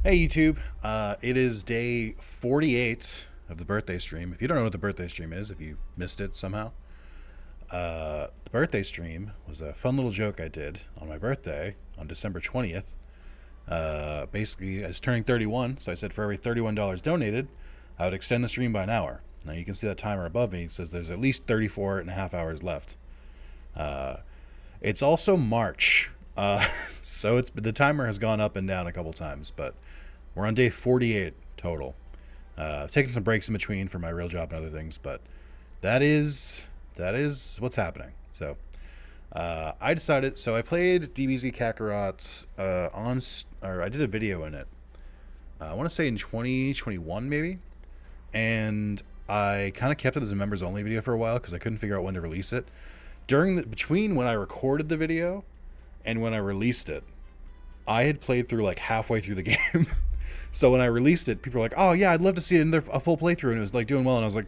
Hey YouTube, it is day 48 of the birthday stream. If you don't know what the birthday stream is, if you missed it somehow, the birthday stream was a fun little joke I did on my birthday on December 20th. Basically, I was turning 31, so I said for every $31 donated, I would extend the stream by an hour. Now you can see that timer above me. It says there's at least 34 and a half hours left. It's also March, so the timer has gone up and down a couple times, but we're on day 48 total. I've taken some breaks in between for my real job and other things, but that is what's happening. So I decided. So I played DBZ Kakarot or I did a video in it. I want to say in 2021 maybe, and I kind of kept it as a members only video for a while because I couldn't figure out when to release it. Between when I recorded the video and when I released it, I had played through like halfway through the game. So when I released it, people were like, "Oh yeah, I'd love to see it in a full playthrough," and it was like doing well. And I was like,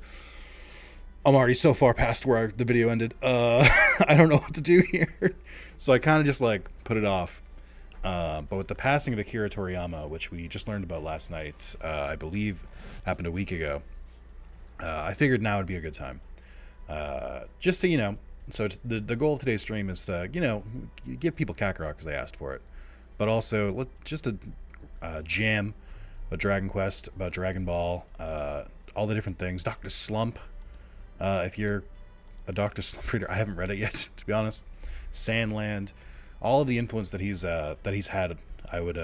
"I'm already so far past where the video ended. I don't know what to do here." So I kind of just like put it off. But with the passing of Akira Toriyama, which we just learned about last night, I believe happened a week ago, I figured now would be a good time. Just so you know, so the goal of today's stream is to, give people Kakarot because they asked for it, but also just a jam about Dragon Quest, about Dragon Ball, all the different things. Dr. Slump, if you're a Dr. Slump reader, I haven't read it yet, to be honest. Sandland, all of the influence that he's had. I would,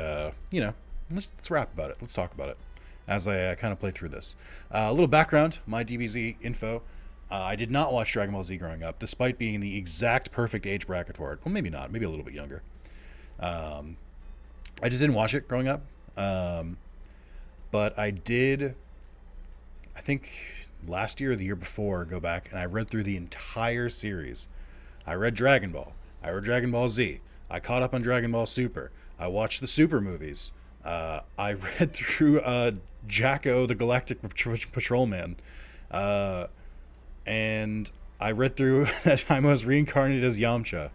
let's rap about it. Let's talk about it as I kind of play through this. A little background, my DBZ info. I did not watch Dragon Ball Z growing up, despite being the exact perfect age bracket for it. Well, maybe not. Maybe a little bit younger. I just didn't watch it growing up. But I did, I think last year or the year before, go back and I read through the entire series. I read Dragon Ball. I read Dragon Ball Z. I caught up on Dragon Ball Super. I watched the Super movies. I read through Jacko the Galactic Patrolman. And I read through that time I was reincarnated as Yamcha.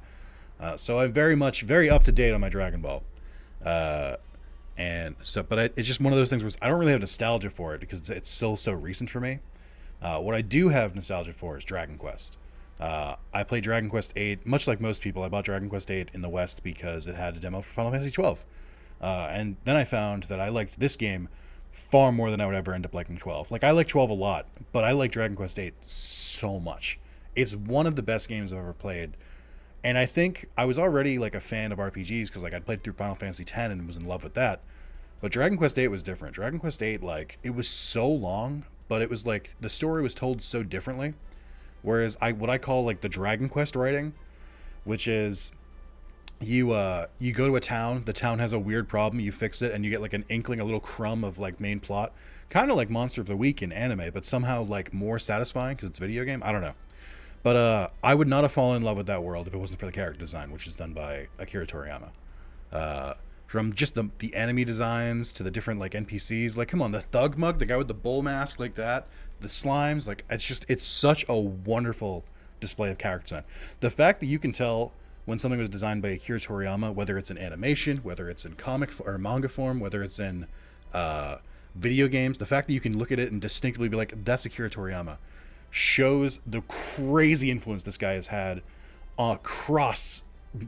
So I'm very up to date on my Dragon Ball. And so, but it's just one of those things where I don't really have nostalgia for it because it's still so recent for me. What I do have nostalgia for is Dragon Quest. I played Dragon Quest 8, much like most people. I bought Dragon Quest 8 in the West because it had a demo for Final Fantasy 12. And then I found that I liked this game far more than I would ever end up liking 12. Like, I like 12 a lot, but I like Dragon Quest 8 so much. It's one of the best games I've ever played. And I think I was already like a fan of RPGs because like I'd played through Final Fantasy X and was in love with that. But Dragon Quest 8 was different. Dragon Quest 8, like, it was so long, but it was like the story was told so differently. Whereas what I call like the Dragon Quest writing, which is you go to a town, the town has a weird problem, you fix it, and you get like an inkling, a little crumb of like main plot, kind of like Monster of the Week in anime, but somehow like more satisfying because it's a video game. I don't know, but I would not have fallen in love with that world if it wasn't for the character design, which is done by Akira Toriyama. From just the enemy designs to the different like NPCs, like come on, the Thug Mug, the guy with the bull mask, like that, the slimes, like it's such a wonderful display of character design. The fact that you can tell when something was designed by Akira Toriyama, whether it's in animation, whether it's in comic or manga form, whether it's in video games, the fact that you can look at it and distinctly be like, that's Akira Toriyama, shows the crazy influence this guy has had across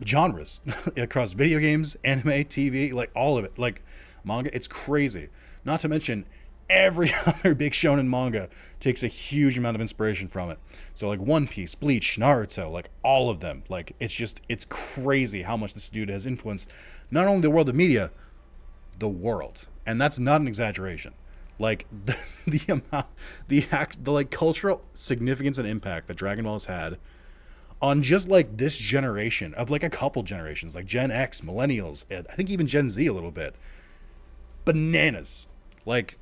genres, across video games, anime, TV, like all of it, like manga. It's crazy. Not to mention every other big shonen manga takes a huge amount of inspiration from it. So like One Piece, Bleach, Naruto, like all of them. Like it's crazy how much this dude has influenced not only the world of media, the world. And that's not an exaggeration. Like the amount, the like cultural significance and impact that Dragon Ball has had on just like this generation of like a couple generations, like Gen X, millennials, and I think even Gen Z a little bit. Bananas. Like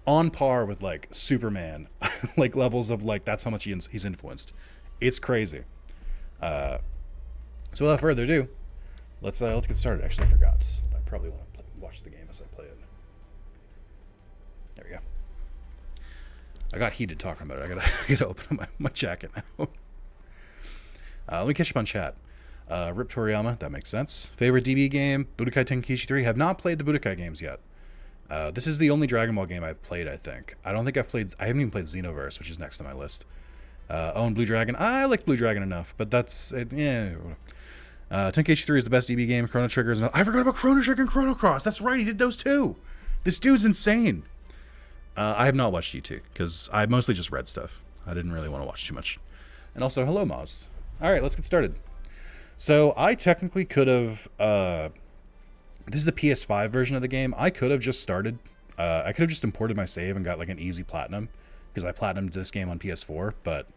on par with like Superman, like levels of like that's how much he's influenced. It's crazy. So without further ado, let's get started. Actually, I forgot. I probably want to watch the game as I play it. There we go. I got heated talking about it. I gotta open up my jacket now. Let me catch up on chat. Rip Toriyama, that makes sense. Favorite DB game, Budokai Tenkaichi 3. Have not played the Budokai games yet. This is the only Dragon Ball game I've played, I think. I don't think I've played... I haven't even played Xenoverse, which is next on my list. And Blue Dragon. I like Blue Dragon enough, but that's... yeah. Tenkaichi 3 is the best DB game. Chrono Trigger is... I forgot about Chrono Trigger and Chrono Cross. That's right, he did those too. This dude's insane. I have not watched G2, because I mostly just read stuff. I didn't really want to watch too much. And also, hello, Moz. Alright, let's get started. So, I technically could have... this is the PS5 version of the game. I could have just started... I could have just imported my save and got like an easy platinum, because I platinumed this game on PS4, but...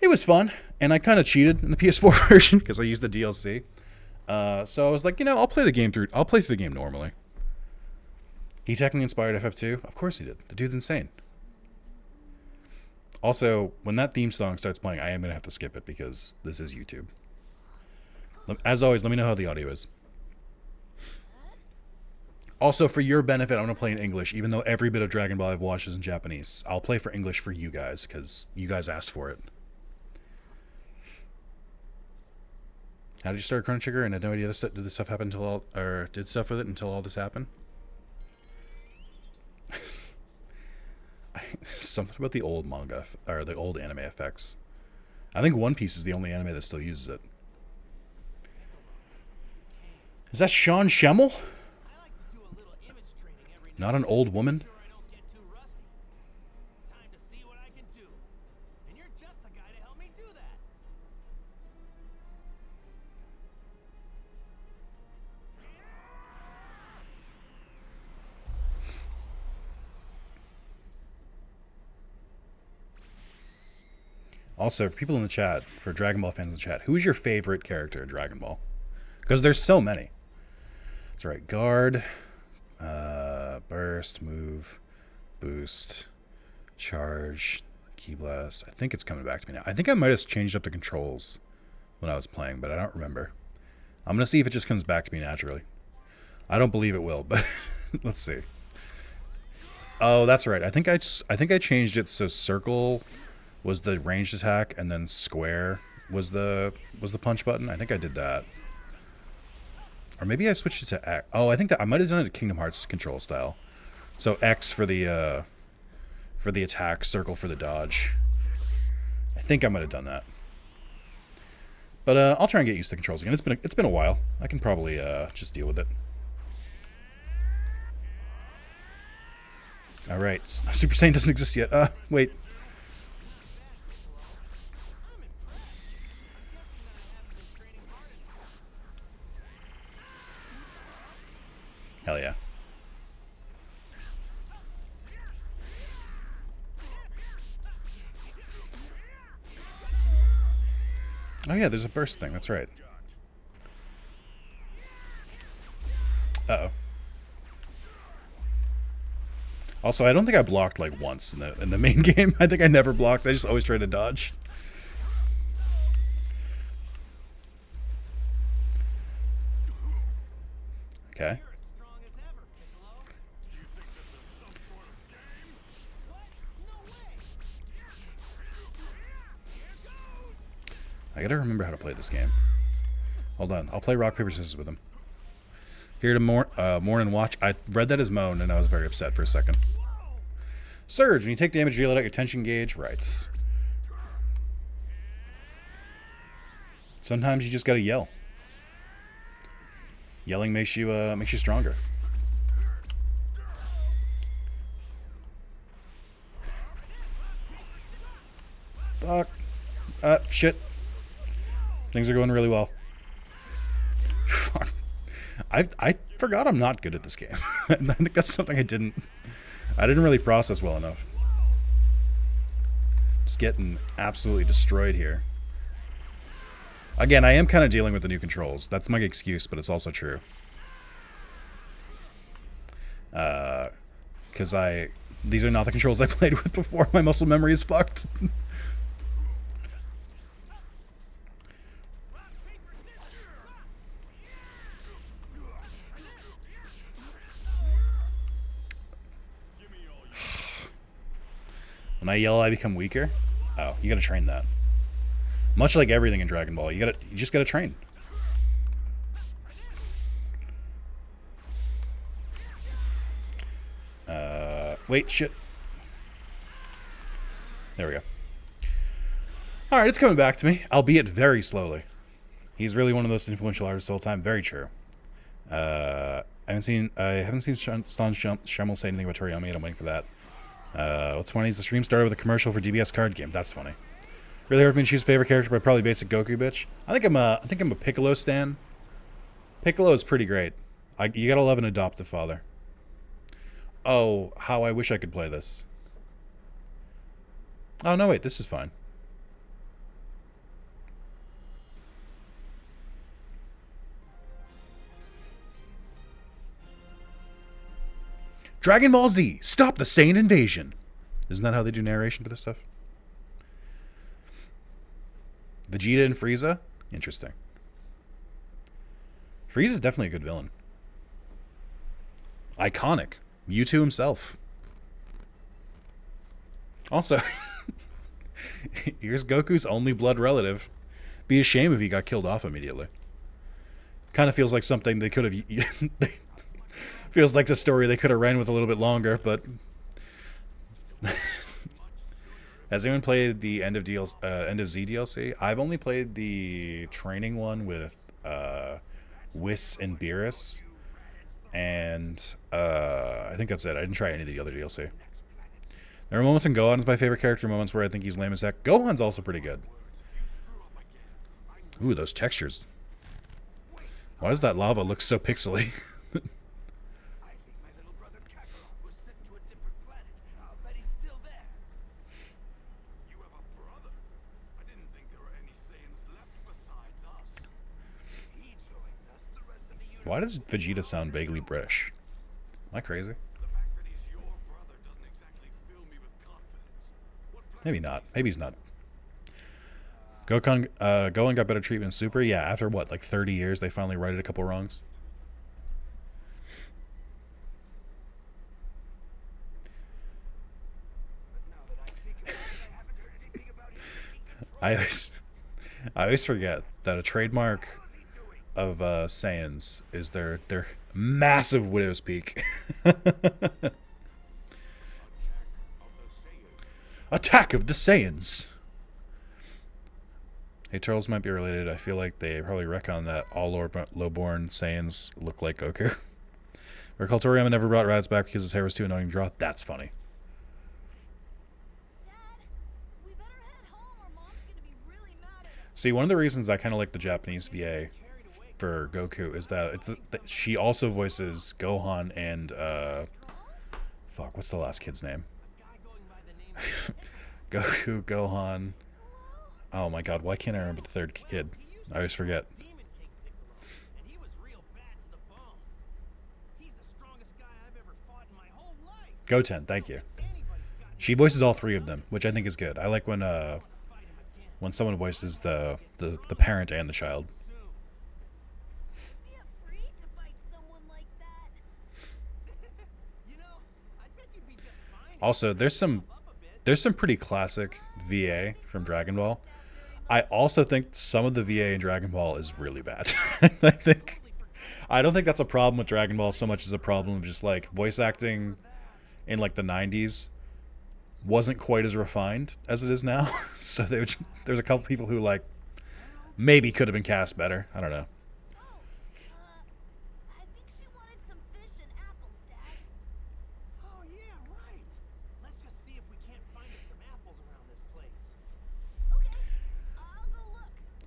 it was fun, and I kind of cheated in the PS4 version, because I used the DLC. So I was like, you know, I'll play through the game normally. He technically inspired FF2? Of course he did. The dude's insane. Also, when that theme song starts playing, I am going to have to skip it because this is YouTube. As always, let me know how the audio is. Also, for your benefit, I'm going to play in English, even though every bit of Dragon Ball I've watched is in Japanese. I'll play for English for you guys, because you guys asked for it. How did you start Chrono Trigger and had no idea did this stuff happen until all... or did stuff with it until all this happened? Something about the old manga, or the old anime effects. I think One Piece is the only anime that still uses it. Is that Sean Schemmel? Not an old woman? Also, for people in the chat, for Dragon Ball fans in the chat, who is your favorite character in Dragon Ball? Because there's so many. That's right. Guard, burst, move, boost, charge, key blast. I think it's coming back to me now. I think I might have changed up the controls when I was playing, but I don't remember. I'm going to see if it just comes back to me naturally. I don't believe it will, but let's see. Oh, that's right. I think I changed it so circle was the ranged attack, and then square was the punch button. I think I did that. Or maybe I switched it to X. Oh, I think that I might have done it to Kingdom Hearts control style. So X for the attack, circle for the dodge. I think I might have done that. But I'll try and get used to the controls again. It's been a while. I can probably just deal with it. All right, Super Saiyan doesn't exist yet. Wait. Hell yeah. Oh yeah, there's a burst thing. That's right. Uh-oh. Also, I don't think I blocked like once in the main game. I think I never blocked. I just always tried to dodge. Okay. I gotta remember how to play this game. Hold on. I'll play rock, paper, scissors with him. Here to mourn and watch. I read that as moan, and I was very upset for a second. Surge. When you take damage, you let out your tension gauge. Right. Sometimes you just gotta yell. Yelling makes you stronger. Fuck. Shit. Things are going really well. Fuck. I forgot I'm not good at this game. I think that's something I didn't really process well enough. Just getting absolutely destroyed here. Again, I am kind of dealing with the new controls. That's my excuse, but it's also true. Because these are not the controls I played with before. My muscle memory is fucked. When I yell, I become weaker. Oh, you gotta train that. Much like everything in Dragon Ball, you just gotta train. Wait, shit. There we go. Alright, it's coming back to me, albeit very slowly. He's really one of those influential artists all the time. Very true. I haven't seen Stan Schemmel say anything about Toriyama yet. I'm waiting for that. What's funny is the stream started with a commercial for DBS card game. That's funny. Really hard for me to choose a favorite character, but probably basic Goku bitch. I think I'm a Piccolo stan. Piccolo is pretty great. You gotta love an adoptive father. Oh, how I wish I could play this. Oh no, wait, this is fine. Dragon Ball Z, stop the Saiyan invasion. Isn't that how they do narration for this stuff? Vegeta and Frieza? Interesting. Frieza's definitely a good villain. Iconic. Mewtwo himself. Also, here's Goku's only blood relative. Be a shame if he got killed off immediately. Kind of feels like something they could have... Feels like the story they could have ran with a little bit longer, but... Has anyone played the End of Z DLC? I've only played the training one with Whis and Beerus. And I think that's it. I didn't try any of the other DLC. There are moments in Gohan's my favorite character, moments where I think he's lame as heck. Gohan's also pretty good. Ooh, those textures. Why does that lava look so pixely? Why does Vegeta sound vaguely British? Am I crazy? Maybe not. Maybe he's not. Gohan got better treatment in Super? Yeah, after what, like 30 years, they finally righted a couple wrongs? I always forget that a trademark of Saiyans is their massive widow's peak. Attack of the Saiyans. Hey, Turtles might be related. I feel like they probably retcon that all lowborn Saiyans look like Goku. Recall Toriyama never brought Raditz back because his hair was too annoying to draw. That's funny. See, one of the reasons I kind of like the Japanese VA for Goku is that she also voices Gohan and fuck, what's the last kid's name? Goku, Gohan. Oh my god, why can't I remember the third kid? I always forget. Goten, thank you. She voices all three of them, which I think is good. I like when someone voices the parent and the child. Also, there's some pretty classic VA from Dragon Ball. I also think some of the VA in Dragon Ball is really bad. I don't think that's a problem with Dragon Ball so much as a problem of just like voice acting in like the 90s wasn't quite as refined as it is now. So there's a couple people who like maybe could have been cast better. I don't know.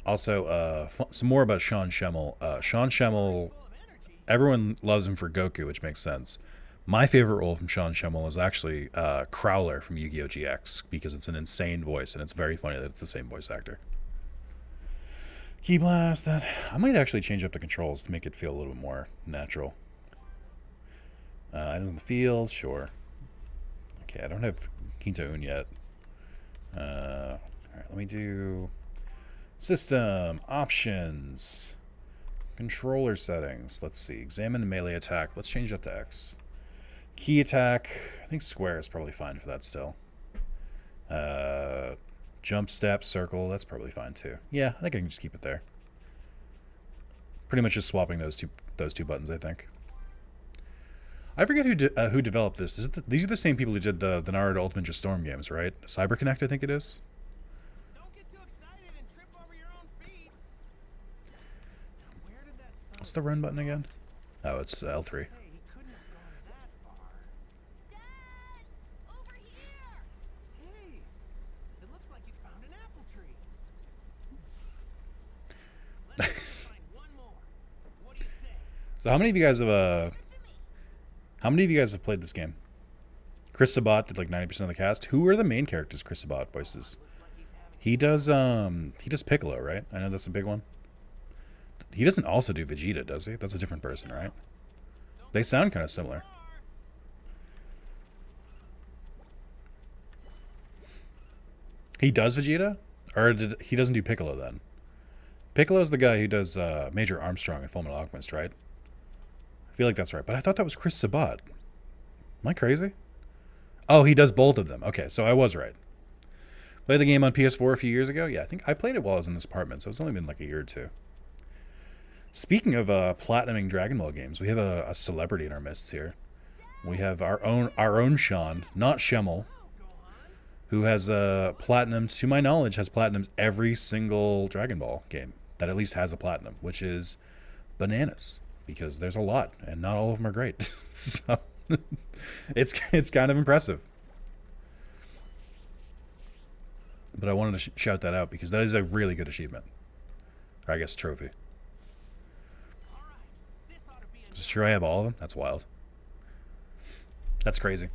Also, some more about Sean Schemmel. Sean Schemmel, everyone loves him for Goku, which makes sense. My favorite role from Sean Schemmel is actually Crowler from Yu-Gi-Oh! GX, because it's an insane voice, and it's very funny that it's the same voice actor. Key Blast, that. I might actually change up the controls to make it feel a little bit more natural. Items in the field, sure. Okay, I don't have Quinta Un yet. Alright, let me do... System, options, controller settings. Let's see. Examine melee attack. Let's change that to X. Key attack. I think square is probably fine for that still. Jump, step, circle. That's probably fine too. Yeah, I think I can just keep it there. Pretty much just swapping those two buttons, I think. I forget who developed this. These are the same people who did the Naruto Ultimate Ninja Storm games, right? CyberConnect, I think it is. Don't get too excited and trip over your own feet. Now, where did that son What's the run button again? Oh, it's L3. say he couldn't have gone that far? Dad! Over here! Hey, it looks like you found an apple tree. Let's find one more. What do you say? So how many of you guys have played this game? Chris Sabat did like 90% of the cast. Who are the main characters Chris Sabat voices? Looks like he's having He does Piccolo, right? I know that's a big one. He doesn't also do Vegeta, does he? That's a different person, right? They sound kind of similar. He does Vegeta? Or he doesn't do Piccolo then? Piccolo's the guy who does Major Armstrong in Fullmetal Alchemist, right? I feel like that's right. But I thought that was Chris Sabat. Am I crazy? Oh, he does both of them. Okay, so I was right. Played the game on PS4 a few years ago. Yeah, I think I played it while I was in this apartment, so it's only been like a year or two. Speaking of platinuming Dragon Ball games, we have a celebrity in our midst here. We have our own Sean, not Schemmel, who has platinum. To my knowledge, has platinums every single Dragon Ball game that at least has a platinum, which is bananas because there's a lot and not all of them are great. So it's kind of impressive. But I wanted to shout that out because that is a really good achievement. Or I guess trophy. Is this true I have all of them? That's wild. That's crazy.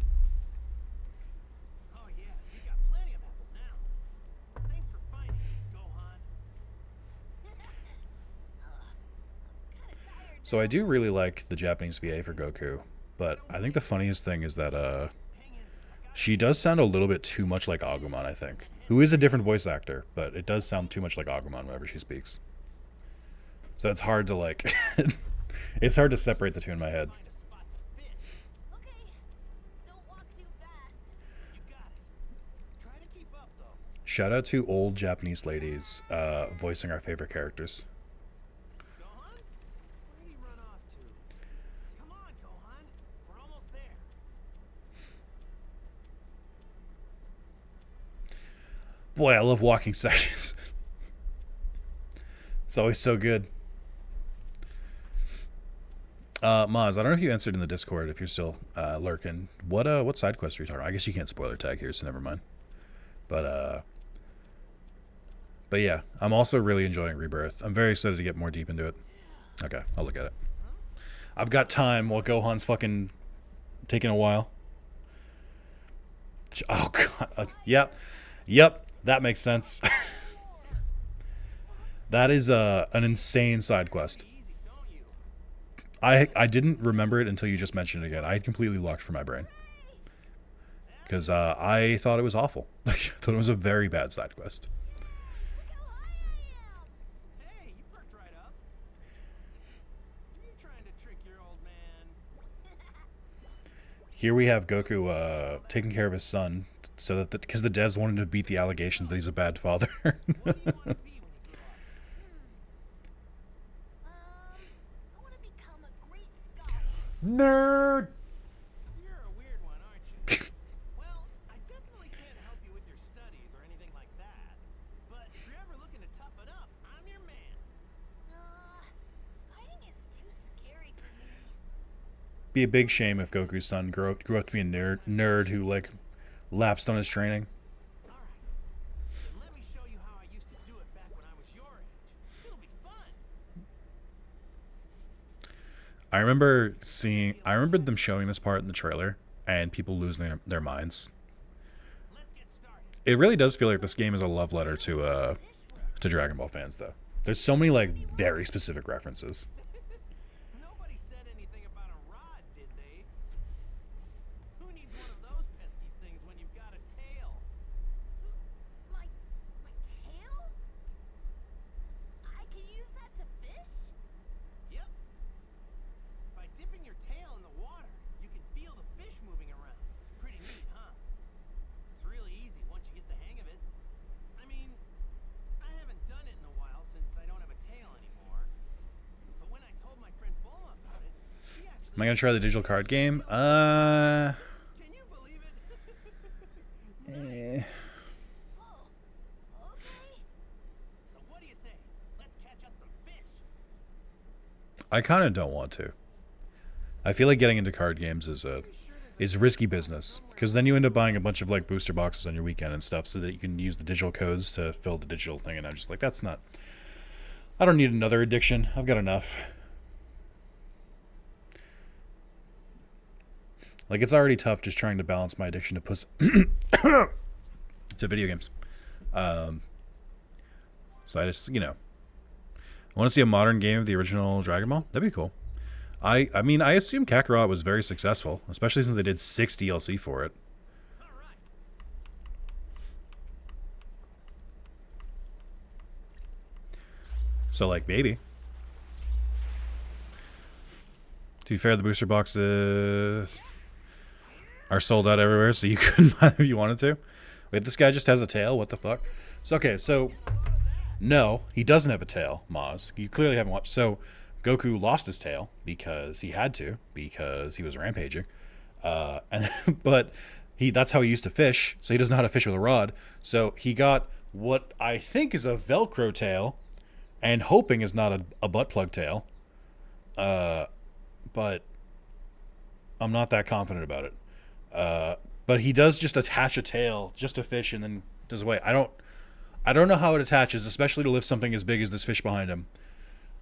Oh yeah, we got plenty of apples now. Thanks for finding us, Gohan. So I do really like the Japanese VA for Goku, but I think the funniest thing is that she does sound a little bit too much like Agumon, I think. Who is a different voice actor, but it does sound too much like Agumon whenever she speaks. So it's hard to like it's hard to separate the two in my head. Find a spot to fish. Okay, don't walk too fast. You got it. Try to keep up though. Shout out to old Japanese ladies voicing our favorite characters. Gohan? Where'd he run off to? Come on, Gohan. We're almost there. Boy, I love walking sections. It's always so good. Maz, I don't know if you answered in the Discord if you're still lurking. What side quest are you talking about? I guess you can't spoiler tag here, so never mind. But yeah, I'm also really enjoying Rebirth. I'm very excited to get more deep into it. Okay, I'll look at it. I've got time while Gohan's fucking taking a while. Oh god, yep, that makes sense. That is an insane side quest. Easy, don't you? I didn't remember it until you just mentioned it again. I had completely locked from my brain. Because I thought it was awful. I thought it was a very bad side quest. Hey, you perked right up. You trying to trick your old man? Here we have Goku taking care of his son, so that because the devs wanted to beat the allegations that he's a bad father. What do you want to be when you grow up? I want to become a great scholar. Nerd. You're a weird one, aren't you? Well, I definitely can't help you with your studies or anything like that. But if you're ever looking to toughen up, I'm your man. Fighting is too scary for me. Be a big shame if Goku's son grew up to be a nerd who like lapsed on his training. All right. Then let me show you how I used to do it back when I was your age. It'll be fun. I remember them showing this part in the trailer and people losing their minds. Let's get started. It really does feel like this game is a love letter to Dragon Ball fans, though. There's so many like very specific references. Nobody said anything about a rod, did they? Who needs one of those pesky things when you've got a tail? Like, my tail? I can use that to fish? Yep. By dipping your tail in the water, you can feel the fish moving around. Pretty neat, huh? It's really easy once you get the hang of it. I mean, I haven't done it in a while since I don't have a tail anymore. But when Am I gonna try the digital card game? Can you believe it? Eh. Oh, okay. So what do you say? Let's catch us some fish. I kind of don't want to. I feel like getting into card games is risky business because then you end up buying a bunch of like booster boxes on your weekend and stuff so that you can use the digital codes to fill the digital thing. And I'm just like, that's not. I don't need another addiction. I've got enough. Like, it's already tough just trying to balance my addiction to video games. So I just, I want to see a modern game of the original Dragon Ball. That'd be cool. I mean, I assume Kakarot was very successful, especially since they did 6 DLC for it. All right. So, like, maybe. To be fair, the booster boxes are sold out everywhere, so you couldn't buy them if you wanted to. Wait, this guy just has a tail? What the fuck? So, okay, so... No, he doesn't have a tail, Maz. You clearly haven't watched... So, Goku lost his tail because he had to, because he was rampaging. But that's how he used to fish, so he doesn't know how to fish with a rod. So, he got what I think is a Velcro tail, and hoping is not a butt plug tail. But I'm not that confident about it. But he does just attach a tail just to fish and then does away. I don't know how it attaches, especially to lift something as big as this fish behind him.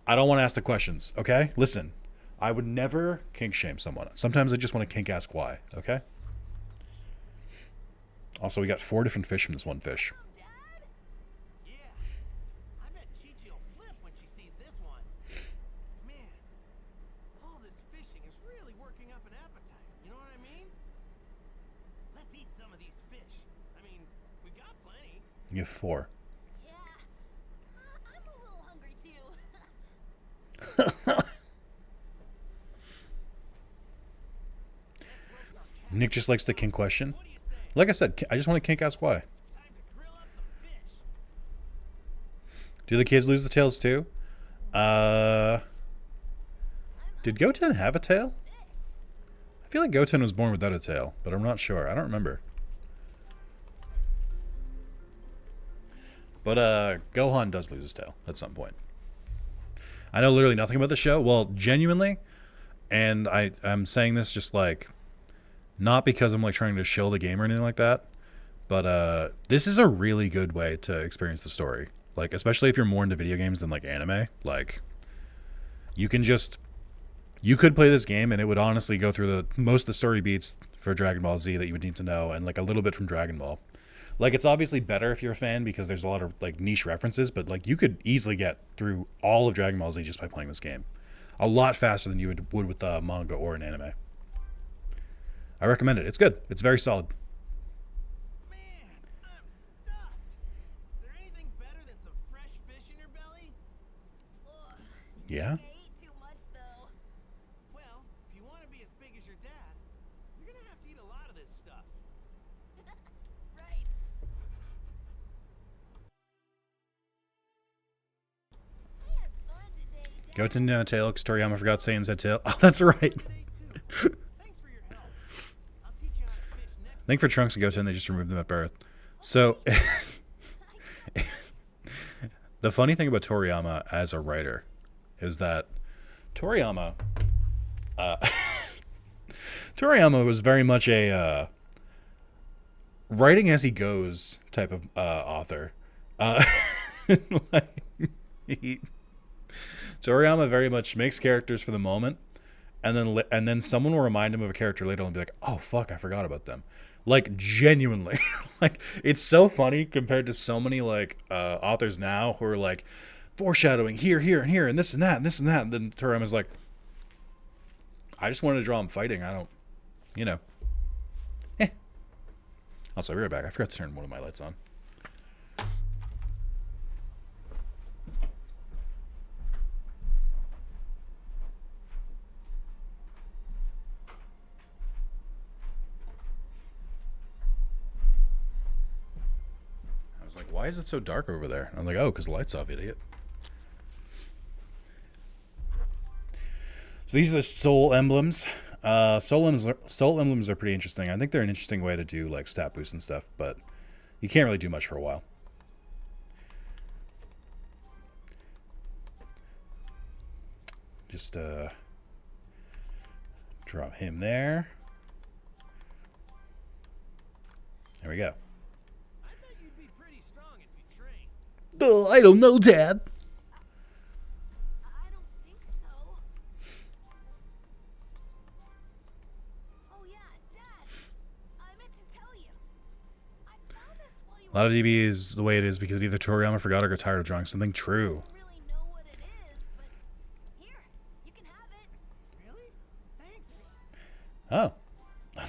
I don't want to ask the questions, okay? Listen, I would never kink shame someone. Sometimes I just want to kink ask why, okay? Also, we got 4 different fish from this one fish. Dad? Yeah. I bet Chi-Chi'll flip when she sees this one. Man, all this fishing is really working up an appetite. You know what I mean? Let's eat some of these fish. I mean, we got plenty. You have 4. Yeah. I'm a little hungry too. Nick just likes the kink question. What do you say? Like I said, I just want to kink ask why. Time to grill up some fish. Do the kids lose the tails too? Did Goten have a tail? I feel like Goten was born without a tail, but I'm not sure. I don't remember. But Gohan does lose his tail at some point. I know literally nothing about the show. Well, genuinely, and I'm saying this just like, not because I'm like trying to shill the game or anything like that, but this is a really good way to experience the story. Like, especially if you're more into video games than like anime. Like, you could play this game and it would honestly go through most of the story beats for Dragon Ball Z that you would need to know, and like a little bit from Dragon Ball. Like, it's obviously better if you're a fan because there's a lot of like niche references, but like you could easily get through all of Dragon Ball Z just by playing this game. A lot faster than you would with manga or an anime. I recommend it. It's good. It's very solid. Man, I'm stuffed. Is there anything better than some fresh fish in your belly? Ugh, Yeah? I ate too much though. Well, if you want to be as big as your dad, you're gonna have to eat a lot of this stuff. Right. I had fun today, Dad. Goten tail because Toriyama forgot Saiyan's had tail. Oh, that's right. Today too. Thanks for your help. I'll teach you how to fish next I think for Trunks and Goten, they just removed them at birth. So, the funny thing about Toriyama as a writer is that Toriyama was very much a writing as he goes type of author. Like, Toriyama very much makes characters for the moment, and then someone will remind him of a character later and be like, "Oh fuck, I forgot about them." Like, genuinely, like, it's so funny compared to so many like authors now who are like foreshadowing here, and here, and this and that, and this and that. And then Toriyama's like, "I just wanted to draw him fighting. I don't, you know." Also, I'll be right back. I forgot to turn one of my lights on. I was like, why is it so dark over there? I'm like, oh, because the light's off, idiot. So these are the soul emblems. Soul emblems are pretty interesting. I think they're an interesting way to do like stat boosts and stuff, but you can't really do much for a while. Just drop him there. There we go. I bet you'd be pretty strong if you trained. Oh, I don't know, Dad. I don't think so. Oh yeah, Dad. I meant to tell you. I found this while you A lot of DB is the way it is because either Toriyama forgot or got tired of drawing something true. don't really know what it is, but here, you can have it. Really? Thanks. Oh,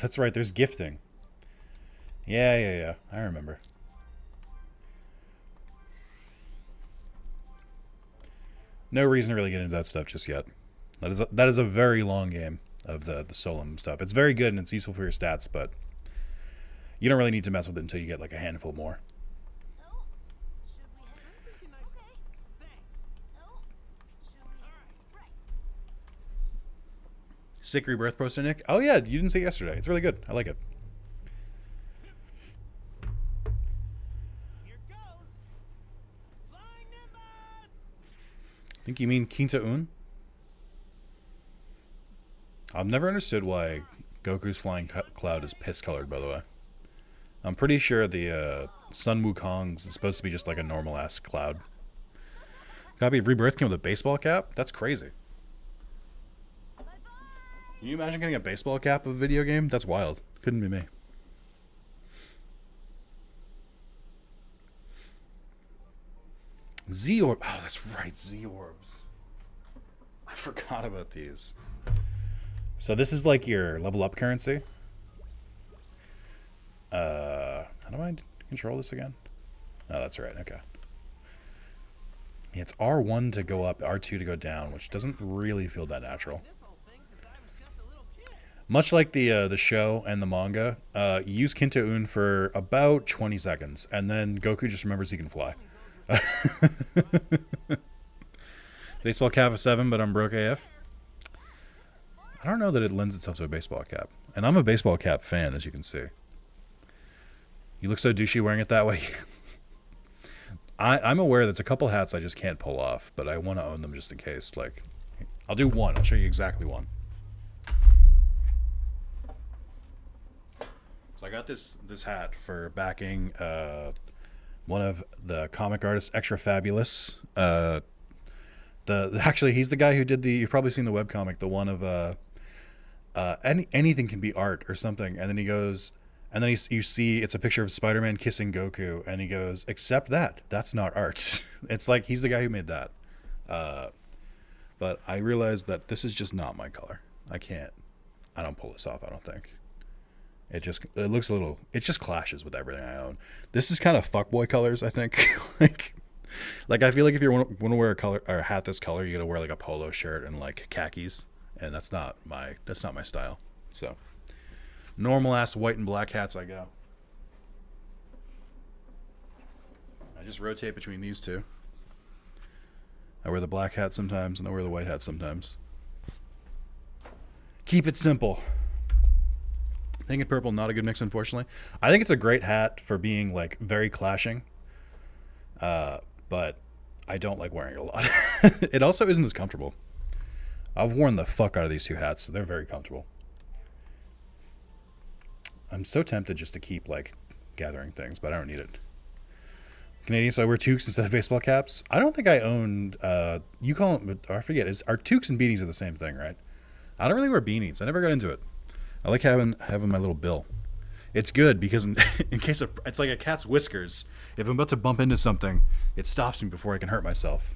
that's right. There's gifting. Yeah. I remember. No reason to really get into that stuff just yet. That is a very long game of the Solem stuff. It's very good and it's useful for your stats, but you don't really need to mess with it until you get like a handful more. So, should we head? I'm thinking I Okay. Thanks. So, should we head? Right. Sick rebirth poster, Nick. Oh yeah, you didn't say it yesterday. It's really good. I like it. Here goes. Flying Nimbus! I think you mean Quinta Un? I've never understood why Goku's flying cloud is piss colored, by the way. I'm pretty sure the Sun Wukong's is supposed to be just like a normal ass cloud. Copy of Rebirth came with a baseball cap? That's crazy. Can you imagine getting a baseball cap of a video game? That's wild. Couldn't be me. Z-Orb. Oh, that's right. Z-Orbs. I forgot about these. So this is like your level up currency. How do I control this again? Oh, that's right. Okay. Yeah, it's R1 to go up, R2 to go down, which doesn't really feel that natural. This whole thing since I was just a little kid. Much like the show and the manga, you use Quinta Un for about 20 seconds, and then Goku just remembers he can fly. Baseball cap of 7, but I'm broke AF. I don't know that it lends itself to a baseball cap. And I'm a baseball cap fan, as you can see. You look so douchey wearing it that way. I'm aware there's a couple hats I just can't pull off, but I want to own them just in case. Like, I'll do one. I'll show you exactly one. So I got this hat for backing one of the comic artists, Extra Fabulous. Actually, he's the guy who did the. You've probably seen the webcomic, the one of anything can be art or something, and then he goes. And then you see it's a picture of Spider-Man kissing Goku, and he goes, "Except that's not art." It's like he's the guy who made that. But I realized that this is just not my color. I don't pull this off. I don't think. It looks a little. It just clashes with everything I own. This is kind of fuckboy colors, I think. like I feel like if you want to wear a color or a hat this color, you got to wear like a polo shirt and like khakis, and that's not my style. So. Normal ass white and black hats I go. I just rotate between these two. I wear the black hat sometimes and I wear the white hat sometimes. Keep it simple. Pink and purple, not a good mix, unfortunately. I think it's a great hat for being like very clashing. But I don't like wearing it a lot. It also isn't as comfortable. I've worn the fuck out of these two hats, so they're very comfortable. I'm so tempted just to keep like gathering things, but I don't need it. Canadian, so I wear toques instead of baseball caps. I don't think I owned. You call them, I forget. Our toques and beanies are the same thing, right? I don't really wear beanies. I never got into it. I like having my little bill. It's good because in case of, it's like a cat's whiskers. If I'm about to bump into something, it stops me before I can hurt myself.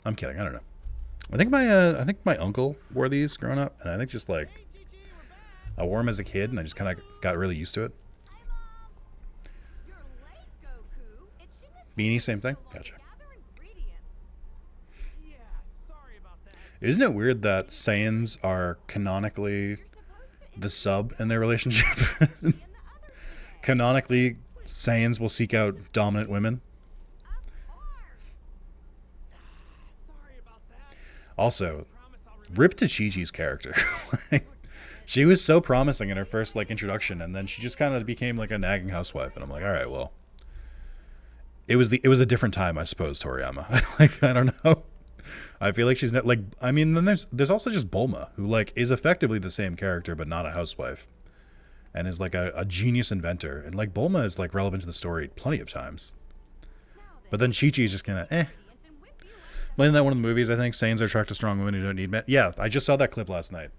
I'm kidding. I don't know. I think my uncle wore these growing up, and I think just like I wore them as a kid, and I just kind of got really used to it. You're late, Goku. It shouldn't have Beanie, same thing. Gotcha. gather ingredients. Yeah, sorry about that. Isn't it weird that Saiyans are canonically the sub in their relationship? Canonically, Saiyans will seek out dominant women. Of course. Also, rip to Chi-Chi's character. Like, she was so promising in her first like introduction, and then she just kind of became like a nagging housewife. And I'm like, all right, well, it was a different time, I suppose. Toriyama. Like, I don't know. I feel like she's not like. I mean, then there's also just Bulma, who like is effectively the same character, but not a housewife, and is like a genius inventor. And like Bulma is like relevant to the story plenty of times. But then Chi-Chi is just kind of eh. Wasn't that one of the movies, I think? Saiyans are attracted to strong women who don't need men. Yeah, I just saw that clip last night.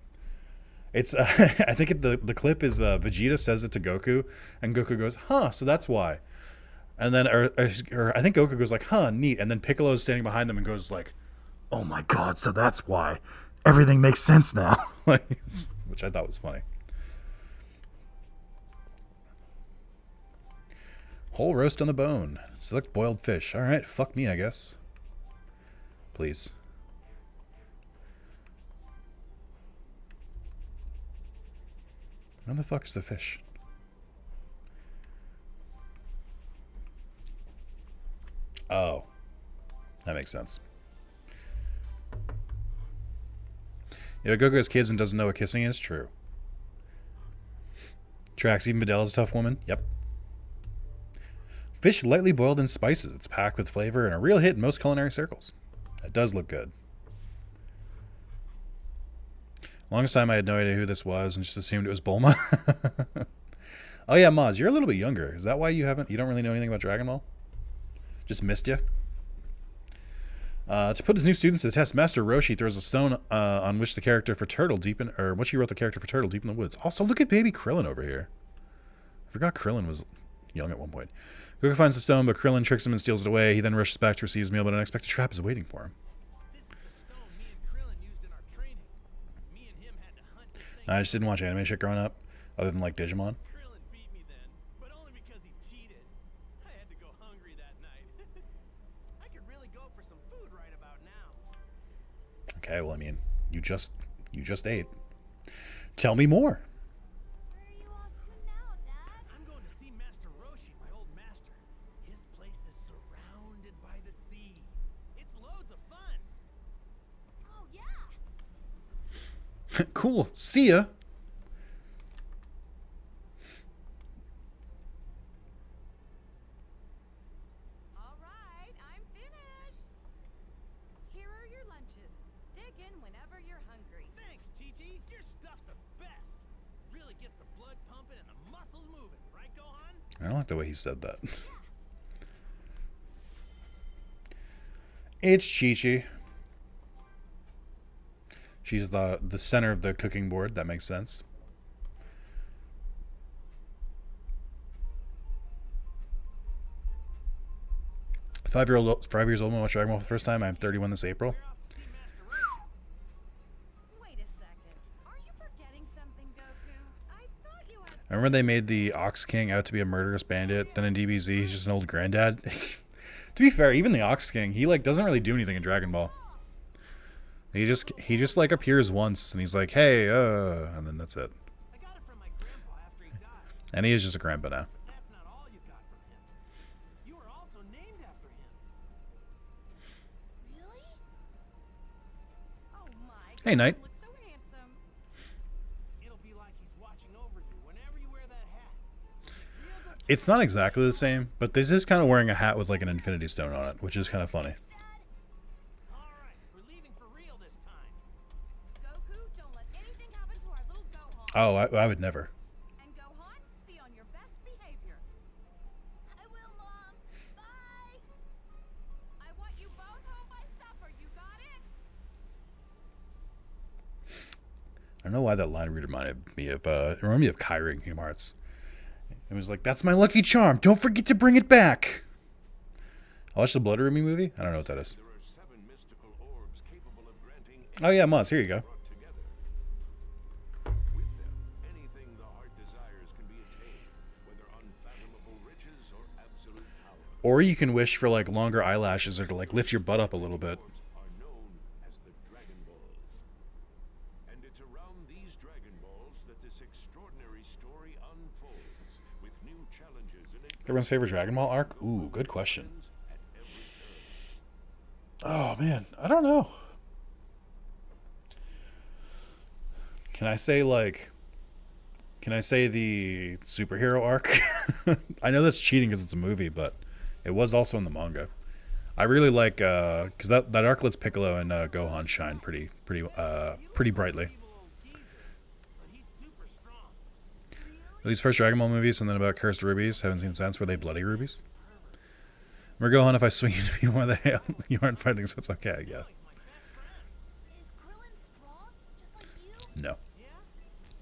It's I think the clip is Vegeta says it to Goku, and Goku goes, huh, so that's why. And then or I think Goku goes like, huh, neat. And then Piccolo is standing behind them and goes like, oh my god, so that's why. Everything makes sense now. Like, which I thought was funny. Whole roast on the bone. Select boiled fish. All right, fuck me, I guess. Please. Where the fuck is the fish? Oh. That makes sense. Yeah, Goku has kids and doesn't know what kissing is? True. Tracks, even Videla's a tough woman? Yep. Fish lightly boiled in spices. It's packed with flavor and a real hit in most culinary circles. It does look good. Longest time I had no idea who this was and just assumed it was Bulma. Oh yeah, Maz, you're a little bit younger. Is that why you don't really know anything about Dragon Ball? Just missed you? To put his new students to the test, Master Roshi throws a stone on which the character for Turtle which he wrote the character for Turtle deep in the woods. Also, look at baby Krillin over here. I forgot Krillin was young at one point. Goku finds the stone, but Krillin tricks him and steals it away. He then rushes back to receive his meal, but an unexpected trap is waiting for him. This is the stone me and Krillin used in our training. Me and him had to hunt this thing. I just didn't watch anime shit growing up, other than like Digimon. Krillin beat me then, but only because he cheated. I had to go hungry that night. I could really go for some food right about now. Okay, well, I mean, you just ate. Tell me more. Where are you off to now, Dad? I'm going to see Master Roshi, my old master. His place is surrounded by the sea. It's loads of fun. Oh, yeah. Cool. See ya. All right, I'm finished. Here are your lunches. Dig in whenever you're hungry. Thanks, Chi-Chi. Your stuff's the best. Really gets the blood pumping and the muscles moving. Right, Gohan? I don't like the way he said that. It's Chi-Chi. She's the center of the cooking board. That makes sense. Five years old when I watched Dragon Ball for the first time. I'm 31 this April. We're off to see Master Roshi. Wait a second. Are you forgetting something, Goku? I thought you had. I remember they made the Ox King out to be a murderous bandit. Then in DBZ, he's just an old granddad. To be fair, even the Ox King, he like doesn't really do anything in Dragon Ball. He just like appears once and he's like, hey, and then that's it. I got it from my grandpa after he died. And he is just a grandpa now. That's not all you got from him. You were also named after him. Really? Oh my. Hey, Knight. You look so handsome. It'll be like he's watching over you whenever you wear that hat. So be real good. It's not exactly the same, but this is kind of wearing a hat with like an infinity stone on it, which is kind of funny. All right, we're leaving for real this time. Goku, don't let anything happen to our little Gohan. Oh, I would never. And Gohan, be on your best behavior. I will, Mom. Bye. I want you both home by supper. You got it? I don't know why that line reminded me of Kyrie in Kingdom Hearts. It was like, that's my lucky charm. Don't forget to bring it back. I watched the Blood Ruby movie. I don't know what that is. There are 7 mystical orbs capable of granting Oh yeah, Mons. Here you go. brought together. With them, anything the heart desires can be attained, whether unfathomable riches or absolute power. Or you can wish for like longer eyelashes or to like lift your butt up a little bit. Orbs are known as the Dragon Balls. And it's around these Dragon Balls that this extraordinary story unfolds, with new challenges and Everyone's favorite Dragon Ball arc? Ooh, good question. adventures at every turn. Oh man, I don't know. Can I say like? Can I say the superhero arc? I know that's cheating because it's a movie, but it was also in the manga. I really like because that arc lets Piccolo and Gohan shine pretty brightly. But he's super strong. These first Dragon Ball movies, and then about cursed rubies. Haven't seen since. Were they bloody rubies? Remember Gohan, if I swing into you more the hail, you aren't fighting, so it's okay. Yeah. Is Krillin strong, just like you? No. Yeah?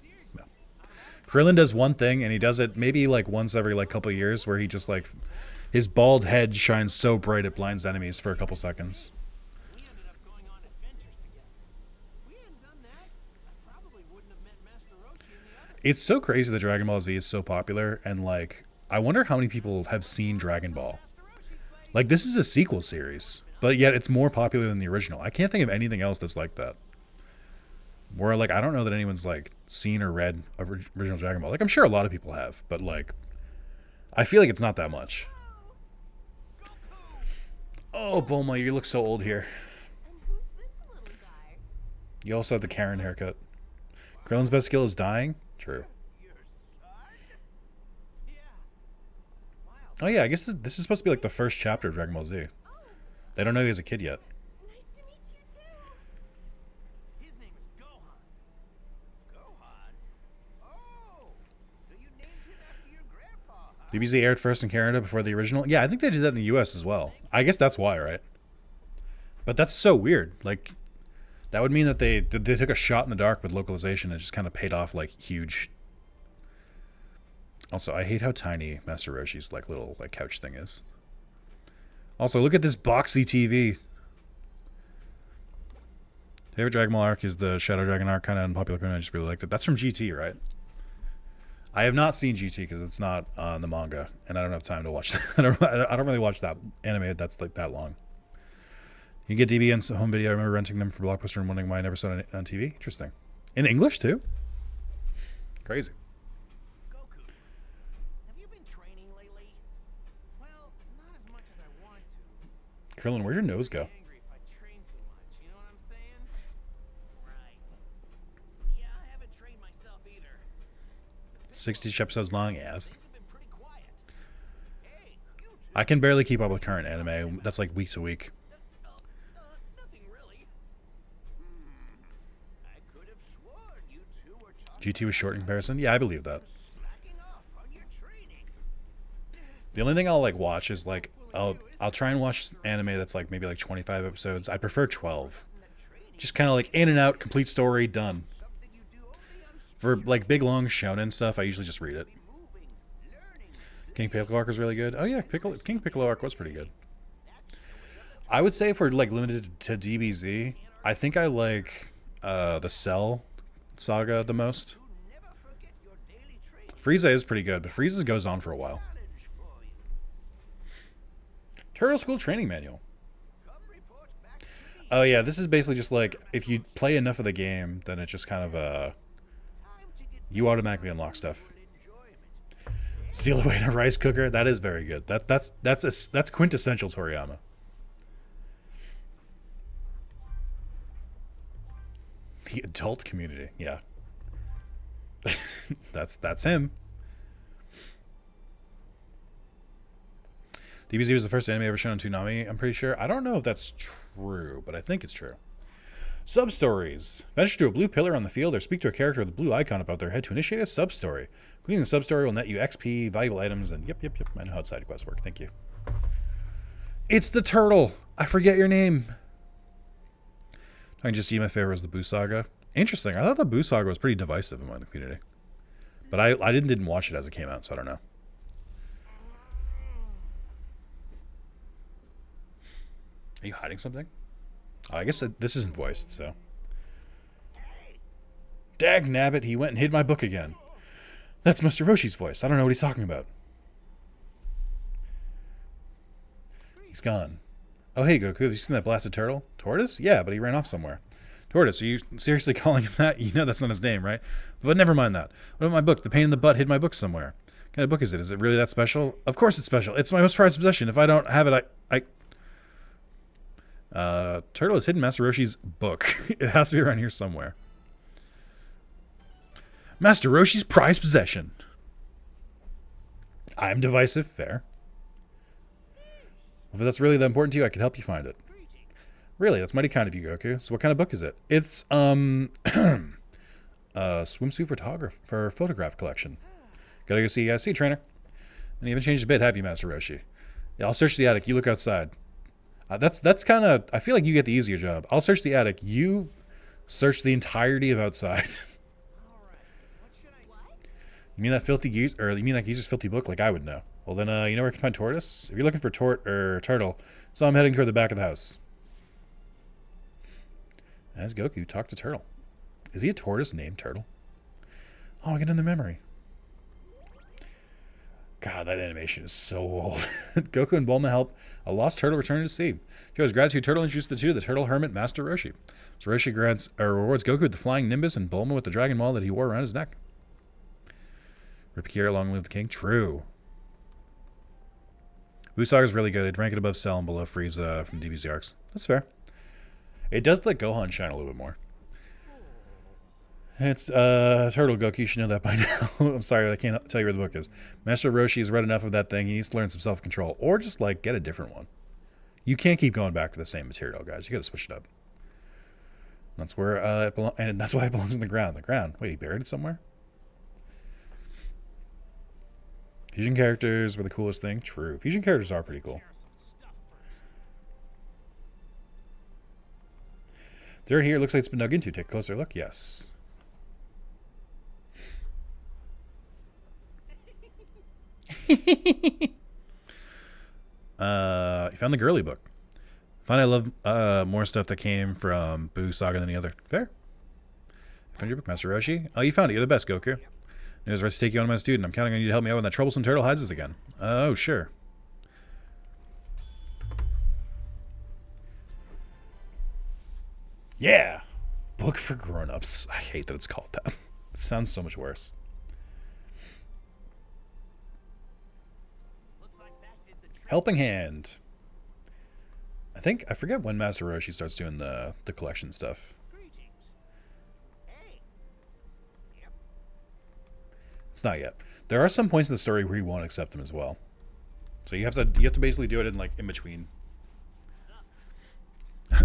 Seriously? Krillin does one thing, and he does it maybe like once every like couple years, where he just like his bald head shines so bright it blinds enemies for a couple seconds. We ended up going on adventures together. If we hadn't done that, I probably wouldn't have met Master Roshi and the others. It's so crazy that Dragon Ball Z is so popular, and like I wonder how many people have seen Dragon Ball. Like this is a sequel series, but yet it's more popular than the original. I can't think of anything else that's like that. Where like I don't know that anyone's like seen or read original Dragon Ball. Like I'm sure a lot of people have, but like I feel like it's not that much. Oh, Bulma, you look so old here. And who's this little guy? You also have the Karen haircut. Krillin's best skill is dying? True. Your son? Yeah. Wow. Oh yeah, I guess this is supposed to be like the first chapter of Dragon Ball Z. They don't know he has a kid yet. Nice to meet you too. His name is Gohan. Gohan? Oh! So you named him after your grandpa, huh? DBZ aired first in Canada before the original. Yeah, I think they did that in the US as well. I guess that's why, right? But that's so weird. Like, that would mean that they took a shot in the dark with localization and just kind of paid off like huge. Also, I hate how tiny Master Roshi's like little like couch thing is. Also, look at this boxy TV. Favorite Dragon Ball arc is the Shadow Dragon arc, kind of unpopular opinion. I just really liked it. That's from GT, right? I have not seen GT because it's not on the manga, and I don't have time to watch that. I don't really watch that anime that's like that long. You get DB and home video. I remember renting them for Blockbuster and wondering why I never saw it on TV. Interesting. In English too. Crazy. Goku, have you been training lately? Well, not as much as I want to. Krillin, where'd your nose go? Angry if I train too much, you know what I'm saying? Right. Yeah, I haven't trained myself either. 60 episodes long, yes. Things have been pretty quiet. Hey, you two. I can barely keep up with current anime. That's like week to week. Nothing really. I could have sworn you two were talking GT was short in comparison. Yeah, I believe that. slacking off on your training. The only thing I'll like watch is like I'll try and watch anime that's like maybe like 25 episodes. I prefer 12. Just kind of like in and out, complete story, done. Something you do only on For like big long shonen stuff, I usually just read it. moving, learning. King Piccolo arc was really good. Oh yeah, King Piccolo arc was pretty good. I would say for like limited to DBZ, I think I like the Cell saga the most. Never forget your daily training. Frieza is pretty good, but Frieza goes on for a while. Challenge for you. Turtle School Training Manual. Come report back to me. Oh yeah, this is basically just like if you play enough of the game, then it's just kind of Time to get you automatically unlock stuff. full enjoyment. Seal away in a rice cooker. That is very good. That's quintessential Toriyama. The adult community, yeah. that's him. DBZ was the first anime ever shown on Toonami, I'm pretty sure. I don't know if that's true, but I think it's true. Sub-stories. Venture to a blue pillar on the field or speak to a character with a blue icon above their head to initiate a sub-story. Completing the sub-story will net you XP, valuable items, and yep. I know how side quests work. Thank you. It's the turtle. I forget your name. I can just see my favorite was the Boo Saga. Interesting. I thought the Boo Saga was pretty divisive among the community. But I didn't watch it as it came out, so I don't know. Are you hiding something? Oh, I guess this isn't voiced, so. Dag nabbit, he went and hid my book again. That's Mr. Roshi's voice. I don't know what he's talking about. He's gone. Oh, hey, Goku, have you seen that blasted turtle? Tortoise? Yeah, but he ran off somewhere. Tortoise, are you seriously calling him that? You know that's not his name, right? But never mind that. What about my book? The pain in the butt hid my book somewhere. What kind of book is it? Is it really that special? Of course it's special. It's my most prized possession. If I don't have it, Turtle has hidden Master Roshi's book. It has to be around here somewhere. Master Roshi's prized possession. I'm divisive, fair. If that's really that important to you, I could help you find it. Really, that's mighty kind of you, Goku. So what kind of book is it? It's, swimsuit photograph collection. Gotta go see trainer. And you haven't changed a bit, have you, Master Roshi? Yeah, I'll search the attic. You look outside. That's kind of... I feel like you get the easier job. I'll search the attic. You search the entirety of outside. You mean that filthy geezer, or you mean that geezer's filthy book? Like I would know. Well then, you know where I can find Tortoise? If you're looking for Turtle, so I'm heading toward the back of the house. As Goku, talk to Turtle. Is he a tortoise named Turtle? Oh, I get in the memory. God, that animation is so old. Goku and Bulma help a lost turtle return to sea. Shows gratitude. Turtle introduced the two, the turtle hermit, Master Roshi. So Roshi rewards Goku with the flying Nimbus and Bulma with the Dragon Ball that he wore around his neck. Rip Akira, long live the king. True. Buu Saga's really good. I'd rank it above Cell and below Frieza from DBZ arcs. That's fair. It does let Gohan shine a little bit more. It's Turtle Goku. You should know that by now. I'm sorry, I can't tell you where the book is. Master Roshi has read enough of that thing. He needs to learn some self-control. Or just, like, get a different one. You can't keep going back to the same material, guys. You gotta switch it up. That's where it belongs. And that's why it belongs in the ground. The ground. Wait, he buried it somewhere? Fusion characters were the coolest thing. True. Fusion characters are pretty cool. Dirt here looks like it's been dug into. Take a closer look. Yes. You found the girly book. Find I love more stuff that came from Buu Saga than the other. Fair. Found your book, Master Roshi. Oh, you found it. You're the best, Goku. I was right to take you on as my student. I'm counting on you to help me out when that troublesome turtle hides us again. Oh, sure. Yeah! Book for grown-ups. I hate that it's called that. It sounds so much worse. Helping Hand. I forget when Master Roshi starts doing the collection stuff. It's not yet. There are some points in the story where you won't accept him as well. So you have to basically do it in between.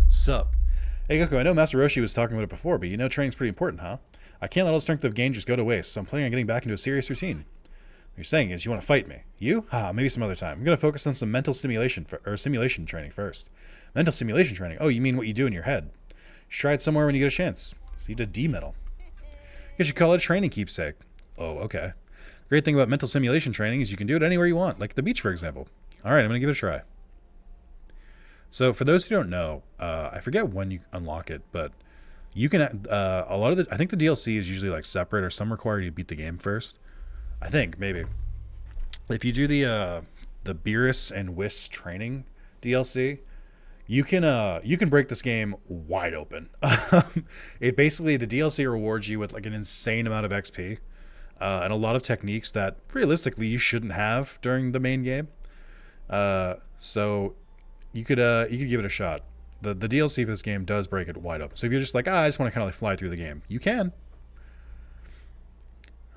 Sup? Hey Goku, I know Master Roshi was talking about it before, but you know training's pretty important, huh? I can't let all the strength I've gained just go to waste, so I'm planning on getting back into a serious routine. What you're saying is you want to fight me. You? Haha, maybe some other time. I'm going to focus on some mental simulation training first. Mental simulation training? Oh, you mean what you do in your head. You should try it somewhere when you get a chance. See the D medal. You should call it a training keepsake. Oh, okay. The great thing about mental simulation training is you can do it anywhere you want, like the beach, for example. All right, I'm going to give it a try. So, for those who don't know, I forget when you unlock it, but you can, a lot of I think the DLC is usually like separate, or some require you to beat the game first. I think, maybe. If you do the Beerus and Whis training DLC, you can break this game wide open. It basically, the DLC rewards you with like an insane amount of XP. And a lot of techniques that realistically you shouldn't have during the main game. So you could give it a shot. The DLC for this game does break it wide open. So if you're just like, I just want to kind of like fly through the game, you can.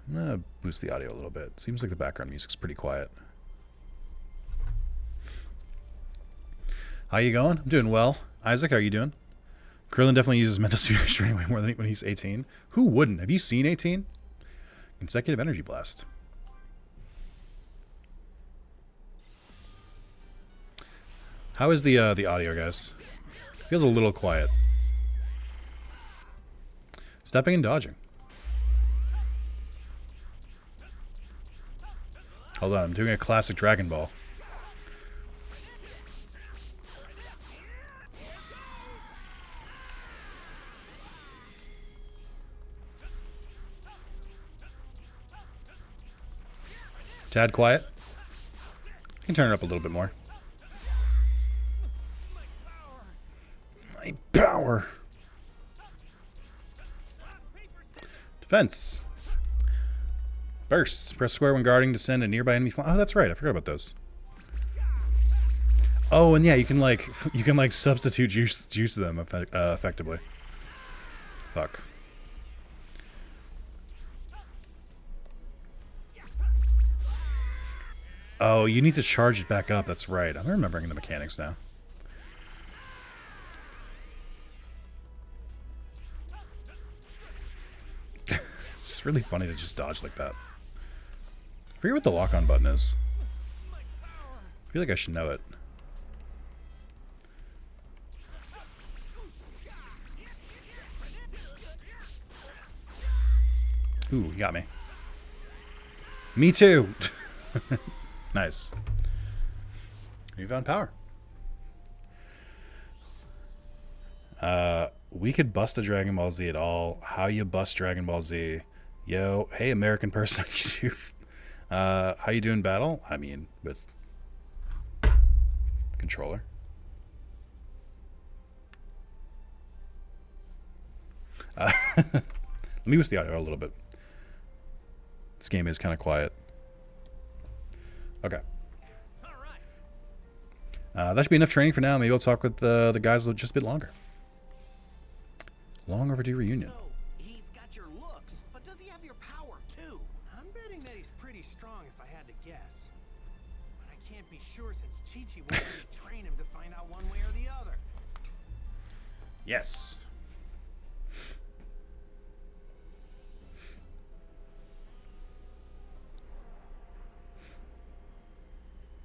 I'm gonna boost the audio a little bit. Seems like the background music's pretty quiet. How you going? I'm doing well. Isaac, how are you doing? Krillin definitely uses mental simulation training way more than when he's 18. Who wouldn't? Have you seen 18? Consecutive energy blast. How is the audio, guys? Feels a little quiet. Stepping and dodging. Hold on, I'm doing a classic Dragon Ball. Tad quiet. You can turn it up a little bit more. My power. Defense. Burst. Press square when guarding to send a nearby enemy flying. Oh, that's right. I forgot about those. Oh, and yeah, you can like substitute juice to them effectively. Fuck. Oh, you need to charge it back up. That's right. I'm remembering the mechanics now. It's really funny to just dodge like that. I forget what the lock-on button is. I feel like I should know it. Ooh, you got me. Me too! Nice. You found power. We could bust a Dragon Ball Z at all. How you bust Dragon Ball Z? Yo, hey American person on YouTube. How you doing battle? I mean, with controller. Let me boost the audio a little bit. This game is kind of quiet. Okay. That should be enough training for now. Maybe I'll talk with the guys just a bit longer. Long overdue reunion. So, he's got your looks, but does he have your power too? I'm betting that he's pretty strong if I had to guess. But I can't be sure since Chi-Chi won't let me train him to find out one way or the other. Yes.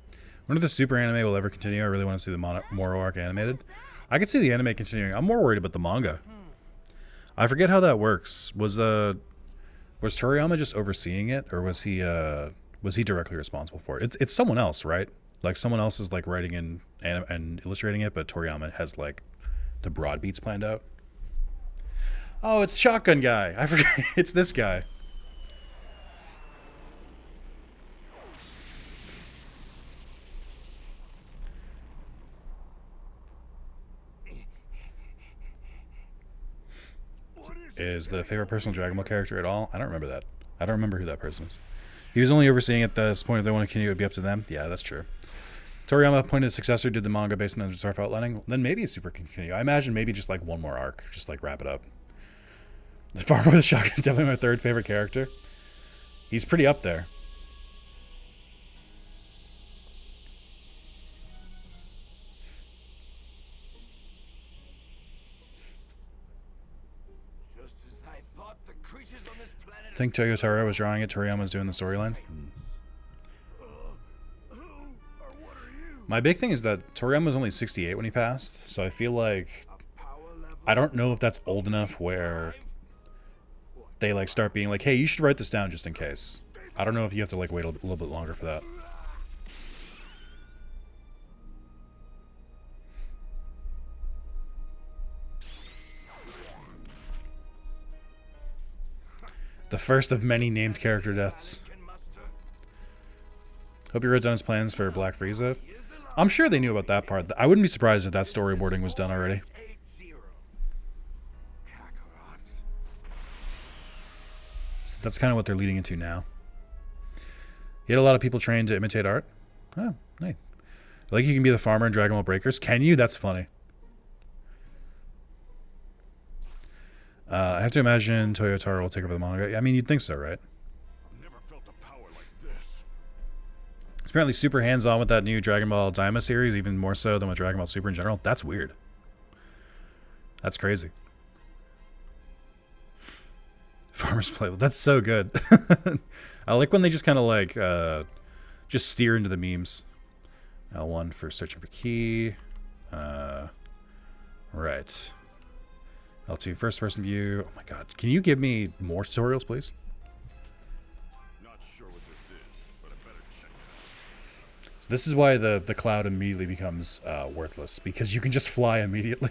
I wonder if the Super anime will ever continue. I really want to see the Moro arc animated. I could see the anime continuing. I'm more worried about the manga. I forget how that works. Was Toriyama just overseeing it, or was he directly responsible for it? It's someone else, right? Like someone else is like writing and illustrating it, but Toriyama has like the broad beats planned out. Oh, it's Shotgun Guy. I forget. It's this guy. Is the favorite personal Dragon Ball character at all? I don't remember that. I don't remember who that person is. He was only overseeing at this point. If they want to continue, it would be up to them. Yeah, that's true. Toriyama appointed a successor, did the manga based on the Starf outlining. Then maybe a super continue. I imagine maybe just like one more arc. Just like wrap it up. The Farmer with the Shotgun is definitely my third favorite character. He's pretty up there. I think Toyotaro was drawing it. Toriyama was doing the storylines. My big thing is that Toriyama was only 68 when he passed, so I feel like I don't know if that's old enough where they like start being like, hey, you should write this down just in case. I don't know if you have to like wait a little bit longer for that. The first of many named character deaths. Hope he wrote down his plans for Black Frieza. I'm sure they knew about that part. I wouldn't be surprised if that storyboarding was done already. So that's kind of what they're leading into now. You had a lot of people trained to imitate art. Oh, nice. Like you can be the farmer in Dragon Ball Breakers. Can you? That's funny. I have to imagine Toyotaro will take over the manga. I mean, you'd think so, right? I've never felt a power like this. He's apparently super hands-on with that new Dragon Ball Daima series, even more so than with Dragon Ball Super in general. That's weird. That's crazy. Farmer's Playbook. That's so good. I like when they just kind of like just steer into the memes. L1 for searching for key. Right. L2 first person view. Oh my god. Can you give me more tutorials, please? Not sure what this is, but I better check it out. So this is why the cloud immediately becomes worthless, because you can just fly immediately.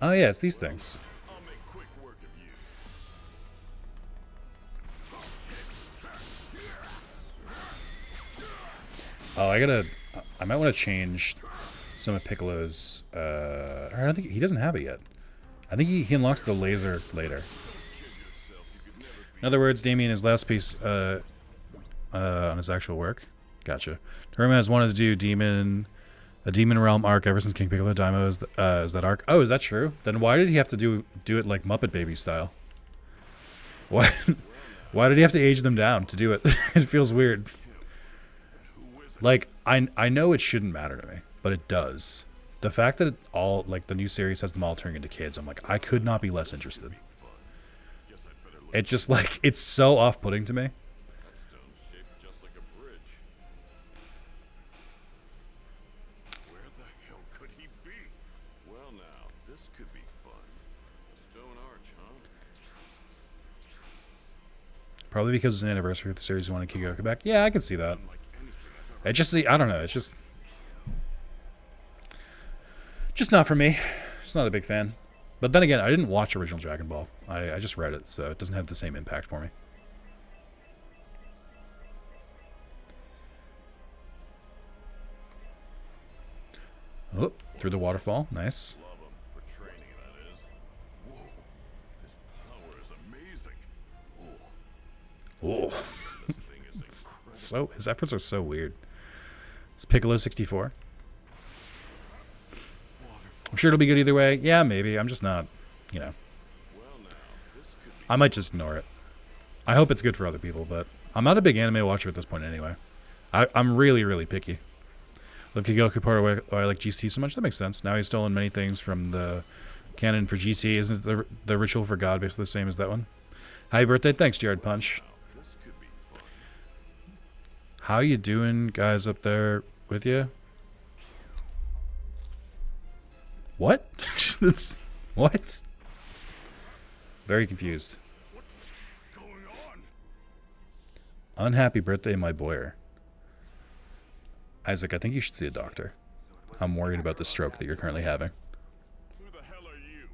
Oh yeah, it's these things. I'll make quick work of you. Oh, I might want to change some of Piccolo's, I don't think, he doesn't have it yet. I think he unlocks the laser later. In other words, Damien is last piece on his actual work. Gotcha. Toriyama has wanted to do a Demon Realm arc ever since King Piccolo Daima is that arc. Oh, is that true? Then why did he have to do it like Muppet Baby style? What? Why did he have to age them down to do it? It feels weird. Like, I know it shouldn't matter to me, but it does. The fact that the new series has them all turning into kids, I'm like, I could not be less interested. It's just like, it's so off-putting to me. That stone's shaped just like a bridge. Where the hell could he be? Well now, this could be fun. A stone arch, huh? Probably because it's an anniversary of the series, you wanted Kigoku back. Yeah, I can see that. It just, I don't know, it's just not for me. Just not a big fan. But then again, I didn't watch original Dragon Ball. I just read it, so it doesn't have the same impact for me. Oh, through the waterfall. Nice. Love him for training, that is. Whoa, his power is amazing. Whoa, Whoa. this thing is incredible. So, his efforts are so weird. It's Piccolo 64. I'm sure it'll be good either way. Yeah, maybe. I'm just not, you know. Well now, this could be I might just ignore it. I hope it's good for other people, but I'm not a big anime watcher at this point anyway. I'm really, really picky. Love Kigoku part of why I like GT so much. That makes sense. Now he's stolen many things from the canon for GT. Isn't the ritual for God basically the same as that one? Happy birthday. Thanks, Jared Punch. this could be fun. How you doing, guys up there with you? What? That's what? Very confused. What's going on? Unhappy birthday, my boyer. Isaac, I think you should see a doctor. I'm worried about the stroke that you're currently having. Who the hell are you?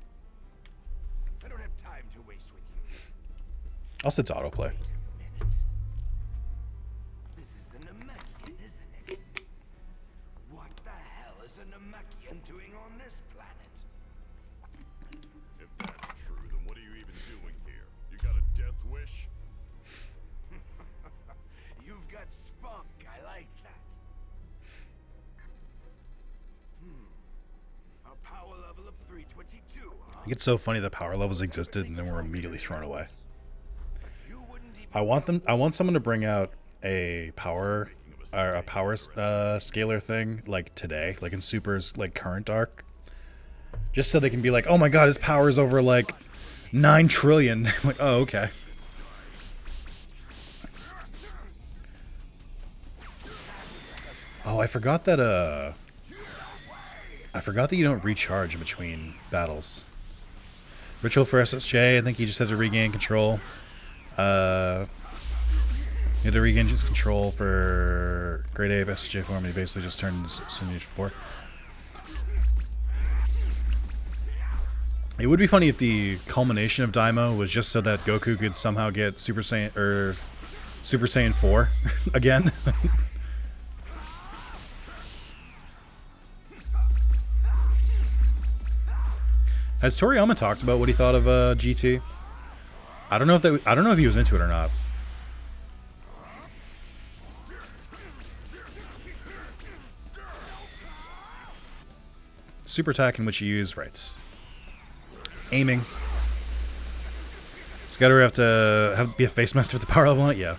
I don't have time to waste with you. I'll set to autoplay. Wait a minute. This is a Namekian, isn't it? What the hell is a Namekian doing on this planet? If that's true, then what are you even doing here? You got a death wish? You've got spunk. I like that. A power level of 322, huh? I think it's so funny that power levels existed and then were immediately thrown away. You wouldn't even I want someone to bring out a power scalar thing like today, like in Super's like current arc, just so they can be like, oh my god, his power is over like 9 trillion. I'm like, oh okay. Oh, I forgot that you don't recharge in between battles. Ritual for SSJ, I think you just have to regain control. You have to regain just control for Grade A SSJ form, and he basically just turns Sinuous 4. It would be funny if the culmination of Daimo was just so that Goku could somehow get Super Saiyan 4 again. Has Toriyama talked about what he thought of GT? I don't know if he was into it or not. Super attack in which you use aiming. Scudder have to be a face master with the power level on it. Yeah.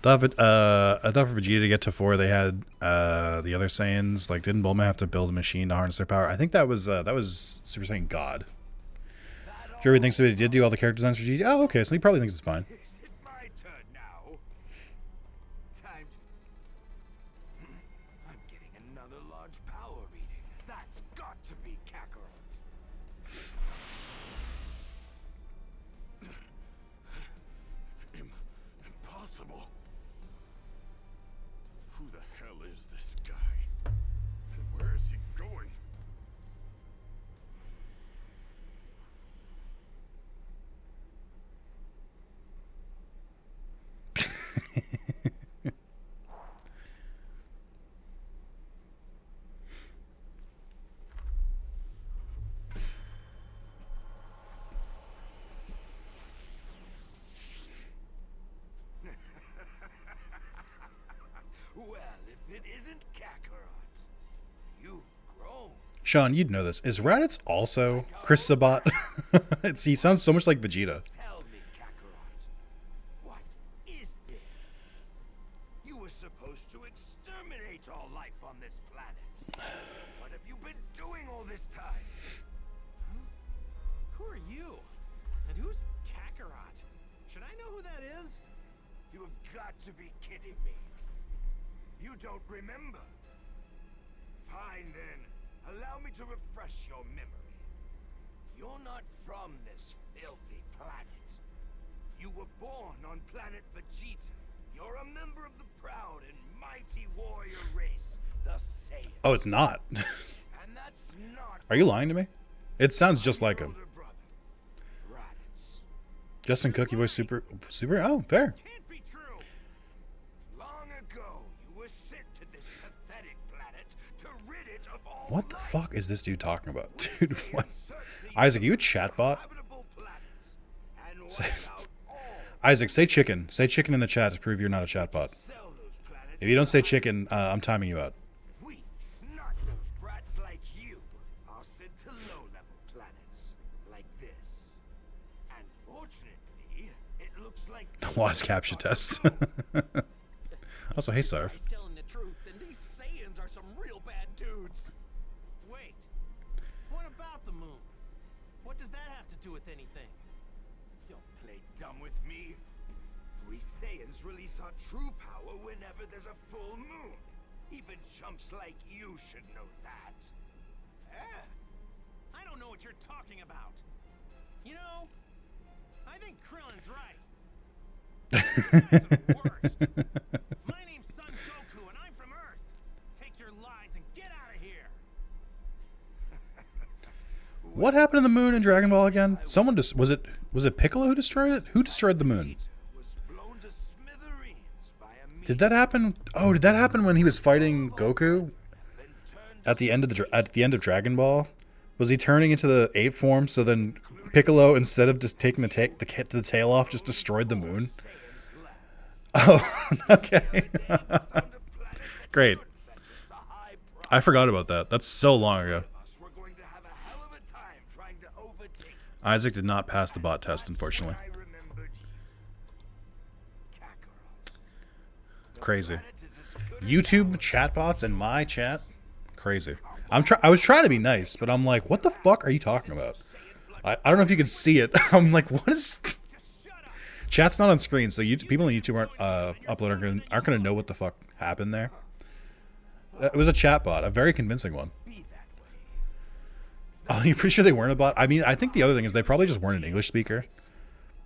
I thought for Vegeta to get to 4, they had the other Saiyans. Like, didn't Bulma have to build a machine to harness their power? I think that was Super Saiyan God. Jerry thinks that he did do all the character designs for GT. Oh, okay, so he probably thinks it's fine. Is it my turn now? Time to... I'm getting another large power reading. That's got to be Kakarot. Impossible. Who the hell is this guy? And where is he going? Well, if it isn't Kakarot, you've grown. Sean, you'd know this. Is Raditz also Chris Sabat? He sounds so much like Vegeta. Tell me, Kakarot, what is this? You were supposed to exterminate all life on this planet. What have you been doing all this time? Huh? Who are you? And who's Kakarot? Should I know who that is? You have got to be kidding me. You don't remember? Fine then. Allow me to refresh your memory. You're not from this filthy planet. You were born on planet Vegeta. You're a member of the proud and mighty warrior race, the Saiyans. Oh, it's not. And that's not Are you lying to me? It sounds just like him. older brother, Raditz. Justin Cookie Boy super. Oh, fair. Can't be true. Long ago, you were sent to this pathetic planet to rid it of all What the life. fuck is this dude talking about? Dude, Saiyans what? search the Isaac, you a universe for chatbot? habitable planets and Say- wipe out all. Isaac, say chicken. Say chicken in the chat to prove you're not a chatbot. Sell those planets If you don't say to chicken, I'm timing you out. weak, snot-nosed brats like you are sent to low-level planets like this. And fortunately, it looks like Lost capture tests. Also, hey, Sarf. telling the truth, then these Saiyans are some real bad dudes. Wait, what about the moon? What does that have to do with anything? Don't play dumb with me. We Saiyans release our true power whenever there's a full moon. Even chumps like you should know that. Eh? I don't know what you're talking about. You know, I think Krillin's right. You guys are the worst. My name's Son Goku, and I'm from Earth. Take your lies and get out of here. What happened to the moon in Dragon Ball again? Someone just was it Piccolo who destroyed it? Who destroyed the moon? Was blown to smithereens by a Did that happen? Oh, did that happen when he was fighting Goku at the end of Dragon Ball? Was he turning into the ape form? So then Piccolo, instead of just taking the tail off, just destroyed the moon. Oh, okay. Great. I forgot about that. That's so long ago. We're going to have a hell of a time trying to overtake Isaac did not pass the bot test, unfortunately. I remembered you. Kakarot. Crazy. Planet is as good as YouTube chatbots and my chat, crazy. I was trying to be nice, but I'm like, what the fuck are you talking about? I don't know if you can see it. I'm like, what is? Chat's not on screen, so people on YouTube aren't gonna know what the fuck happened there. It was a chatbot, a very convincing one. be that way. Oh, you're pretty sure they weren't a bot? I mean, I think the other thing is they probably just weren't an English speaker,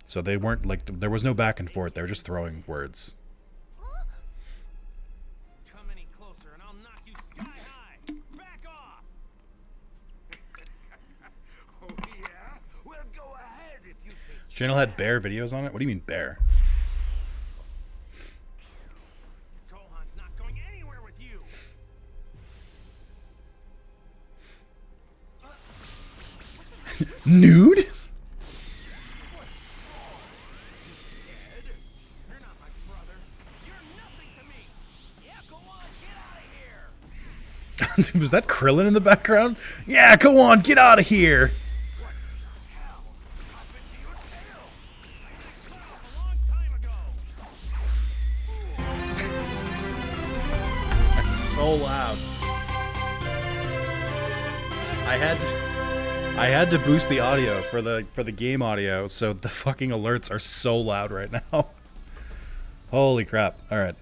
so they weren't like there was no back and forth. They were just throwing words. Come any closer and I'll knock you sky high. Back off. Oh yeah? Well, go ahead if you think. Channel had bear videos on it. What do you mean bear? Gohan's not going anywhere with you. Nude? What's wrong? You scared? You're not my brother. You're nothing to me. Yeah, go on, get out of here. Was that Krillin in the background? Yeah, go on, get out of here. What the hell happened to your tail? I cut off a long time ago. That's so loud. I had to boost the audio for the game audio, so the fucking alerts are so loud right now. Holy crap. Alright.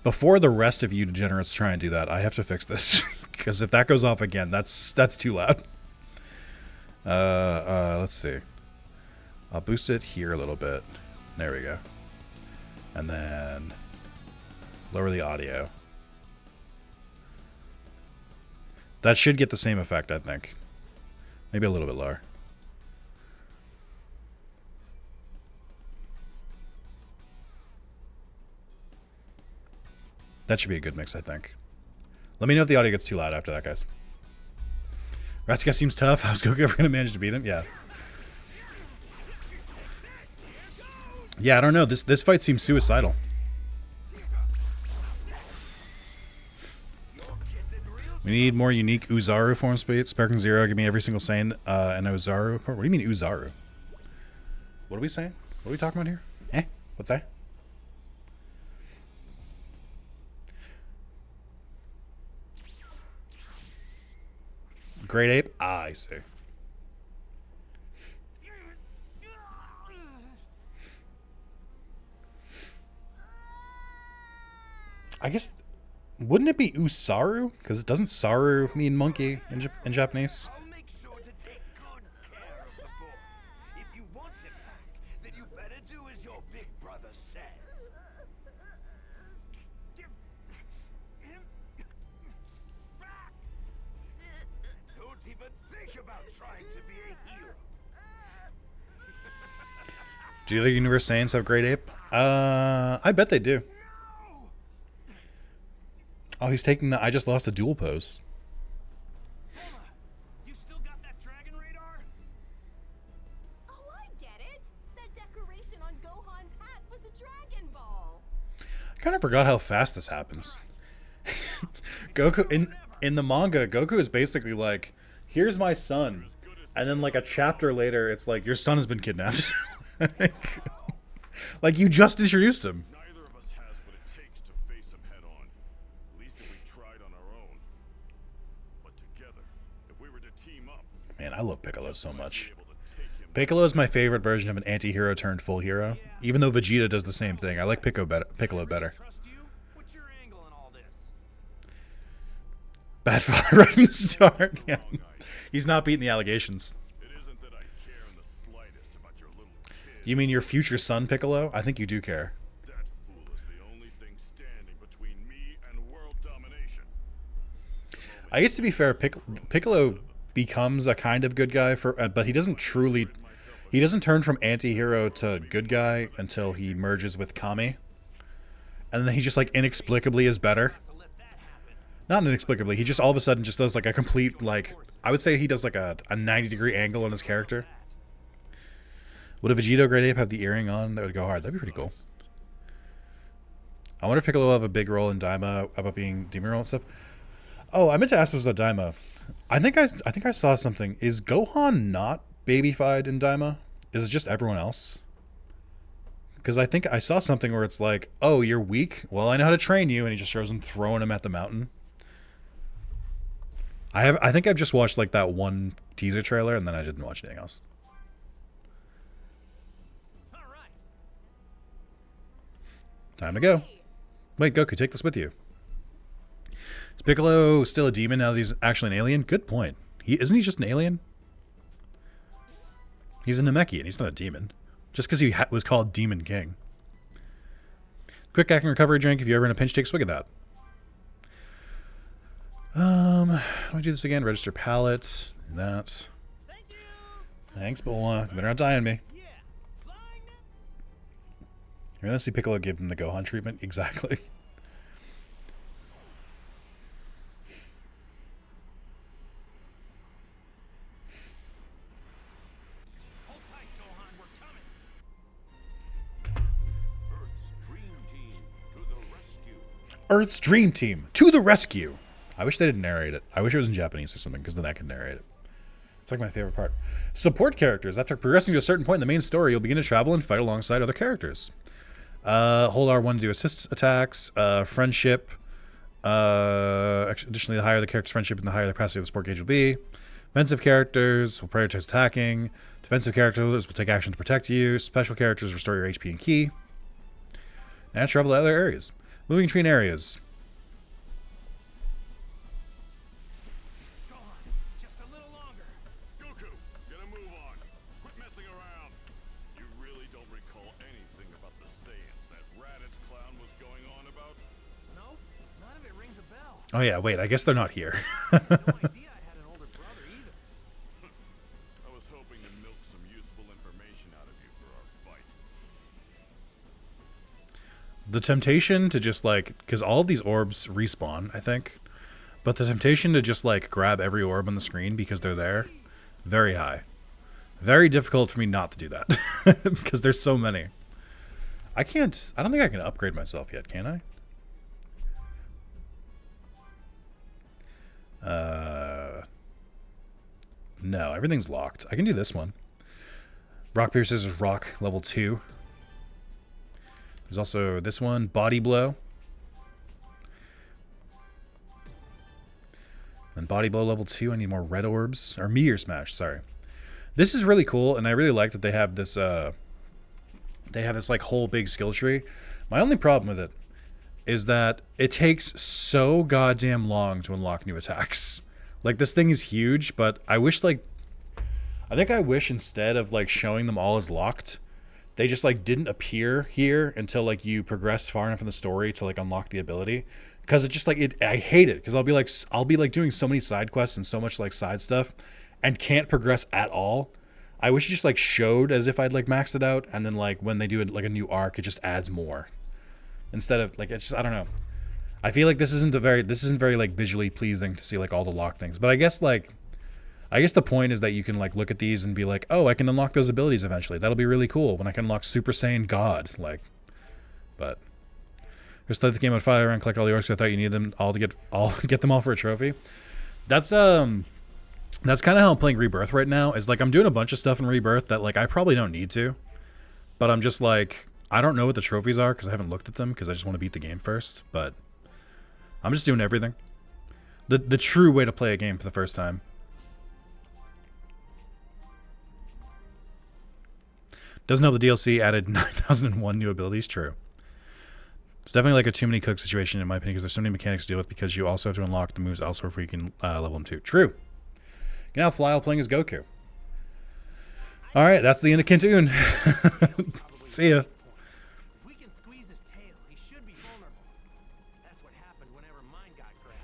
Before the rest of you degenerates try and do that, I have to fix this. Because if that goes off again, that's too loud. Let's see. I'll boost it here a little bit. There we go. And then lower the audio. That should get the same effect, I think. Maybe a little bit lower. That should be a good mix, I think. Let me know if the audio gets too loud after that, guys. Ratsuka seems tough. How's Goku ever going to manage to beat him? Yeah. Yeah, I don't know. This fight seems suicidal. We need more unique Uzaru form speed. Sparking Zero, give me every single Saiyan and Uzaru. What do you mean Uzaru? What are we saying? What are we talking about here? Eh? What's that? Great Ape? Ah, I see. I guess, wouldn't it be Usaru? Because it doesn't Saru mean monkey in Japanese? I'll make sure to take good care of the boy. If you want him back, then you better do as your big brother says. Give him back. Don't even think about trying to be a hero. Do the Universe Saiyans have Great Ape? I bet they do. Oh, he's taking the I just lost a dual pose. You still got that dragon radar? Oh, I get it. That decoration on Gohan's hat was a Dragon Ball. I kind of forgot how fast this happens. Goku in the manga, Goku is basically like, "Here's my son," and then like a chapter later, it's like, "Your son has been kidnapped." Like you just introduced him. Neither of us has what it takes to face him head on. At least if we tried on our own. But together, if we were to team up, Man, I love Piccolo so we'd much. be able to take him. Piccolo is my favorite version of an anti-hero turned full hero. Even though Vegeta does the same thing, I like Piccolo better. Trust you? What's your angle in all this? Bad father right from the start. Yeah. He's not beating the allegations. It isn't that I care in the slightest about your little kid. You mean your future son, Piccolo? I think you do care. That fool is the only thing standing between me and world domination. I guess to be fair, Piccolo becomes a kind of good guy but he doesn't truly. He doesn't turn from anti-hero to good guy until he merges with Kami, and then he just like inexplicably is better. To let that happen. Not inexplicably. He just all of a sudden just does like a complete like. I would say he does like a 90-degree angle on his character. Would a Vegito Great Ape have the earring on? That would go hard. That'd be pretty cool. I wonder if Piccolo will have a big role in Daima about being demon role and stuff. Oh, I meant to ask this about Daima. I think I saw something. Is Gohan not babyfied in Daima? Is it just everyone else? Because I think I saw something where it's like, oh, you're weak? Well, I know how to train you, and he just shows him throwing him at the mountain. I think I've just watched like that one teaser trailer, and then I didn't watch anything else. All right. Time to go. Wait, Goku, take this with you. Is Piccolo still a demon now that he's actually an alien? Good point. Isn't he just an alien? He's a Namekian. He's not a demon. Just because he was called Demon King. Quick acting recovery drink. If you're ever in a pinch, take a swig of that. Let me do this again. Register palette. That. Thank you. Thanks, boy. Better not die on me. Yeah. Flying now. You're gonna see Piccolo give him the Gohan treatment. Exactly. Hold tight, Gohan. We're coming. Earth's dream team to the rescue. Earth's Dream Team to the rescue. I wish they didn't narrate it. I wish it was in Japanese or something, because then I could narrate it. It's like my favorite part. Support characters. After progressing to a certain point in the main story, you'll begin to travel and fight alongside other characters. Hold R1 to do assist attacks. Friendship. Additionally, the higher the character's friendship and the higher the capacity of the support gauge will be. Offensive characters will prioritize attacking. Defensive characters will take action to protect you. Special characters restore your HP and ki. And travel to other areas. Moving between areas. Gohan, just a little longer. Goku, get a move on. Quit messing around. You really don't recall anything about the Saiyans that Raditz clown was going on about? No, none of it rings a bell. Oh yeah, wait, I guess they're not here. No idea I had an older brother either. I was hoping to milk some useful information out of you for our fight. The temptation to just like, because all of these orbs respawn, I think, but the temptation to just like grab every orb on the screen because they're there, very high. Very difficult for me not to do that because there's so many. I don't think I can upgrade myself yet, can I? No, everything's locked. I can do this one. Rock, paper, scissors, rock, level 2. There's also this one, body blow. And body blow level 2. I need more red orbs. Or meteor smash, sorry. This is really cool, and I really like that they have this like whole big skill tree. My only problem with it is that it takes so goddamn long to unlock new attacks. Like, this thing is huge, but I wish, like, I think I wish instead of, like, showing them all as locked, they just, like, didn't appear here until, like, you progress far enough in the story to, like, unlock the ability. Because it's just, like, I hate it. Because I'll be, like, doing so many side quests and so much, like, side stuff and can't progress at all. I wish it just, like, showed as if I'd, like, maxed it out, and then, like, when they do it, like, a new arc, it just adds more. Instead of, like, it's just, I don't know. I feel like this isn't very like visually pleasing to see like all the locked things. But I guess the point is that you can like look at these and be like, oh, I can unlock those abilities eventually. That'll be really cool when I can unlock Super Saiyan God. Like, but just let the game on fire and collect all the orcs. I thought you needed them all to get them all for a trophy. That's kind of how I'm playing Rebirth right now. Is like I'm doing a bunch of stuff in Rebirth that like I probably don't need to, but I'm just like I don't know what the trophies are because I haven't looked at them because I just want to beat the game first. But I'm just doing everything. The true way to play a game for the first time. Doesn't help the DLC added 9,001 new abilities. True. It's definitely like a too many cooks situation in my opinion because there's so many mechanics to deal with because you also have to unlock the moves elsewhere before you can level them too. True. You can now fly while playing as Goku. Alright, that's the end of Kintoon. See ya. If we can squeeze his tail, he should be vulnerable. That's what happened whenever mine got grabbed.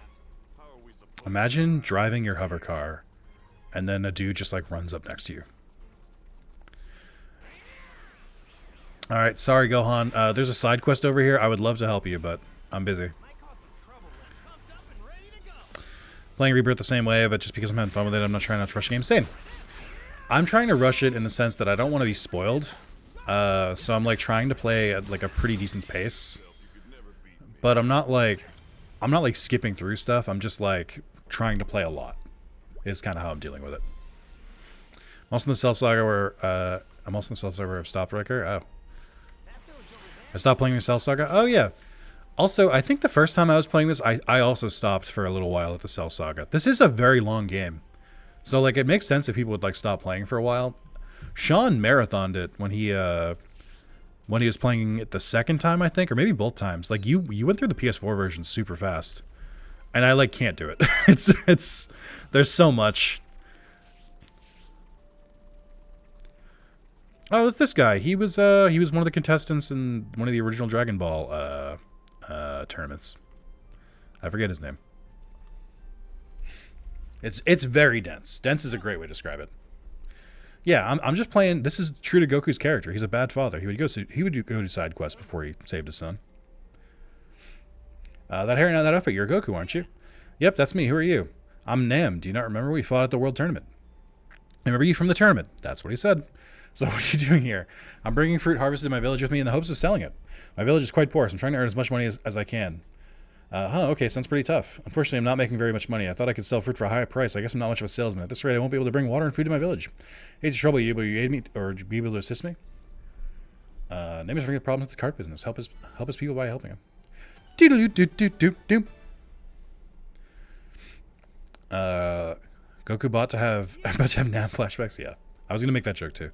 How are we supposed Imagine driving your hover car and then a dude just like runs up next to you. Alright, sorry Gohan. There's a side quest over here. I would love to help you, but I'm busy. Might cause some trouble when pumped up and ready to go. Playing Rebirth the same way, but just because I'm having fun with it, I'm not trying not to rush the game. Same. I'm trying to rush it in the sense that I don't want to be spoiled. So I'm like trying to play at like a pretty decent pace. But I'm not like skipping through stuff. I'm just like trying to play a lot. Is kind of how I'm dealing with it. I'm also in the Cell Saga where I've stopped Riker. Oh. I stopped playing the Cell Saga. Oh yeah. Also, I think the first time I was playing this, I also stopped for a little while at the Cell Saga. This is a very long game. So like it makes sense if people would like stop playing for a while. Sean marathoned it when he was playing it the second time, I think, or maybe both times. Like you went through the PS4 version super fast. And I like can't do it. it's there's so much. Oh, it's this guy. He was one of the contestants in one of the original Dragon Ball tournaments. I forget his name. It's very dense. Dense is a great way to describe it. Yeah, I'm just playing. This is true to Goku's character. He's a bad father. He would go to side quests before he saved his son. That hair and that outfit. You're Goku, aren't you? Yep, that's me. Who are you? I'm Nam. Do you not remember we fought at the World Tournament? I remember you from the tournament. That's what he said. So what are you doing here? I'm bringing fruit harvested in my village with me in the hopes of selling it. My village is quite poor, so I'm trying to earn as much money as I can. Okay, sounds pretty tough. Unfortunately, I'm not making very much money. I thought I could sell fruit for a higher price. I guess I'm not much of a salesman. At this rate, I won't be able to bring water and food to my village. Hate to trouble you, but you aid me, or be able to assist me? Name is ringing problems with the cart business. Help his people by helping him. Doodle-doo-doo-doo-doo. Goku about to have Nam flashbacks. Yeah, I was gonna make that joke too.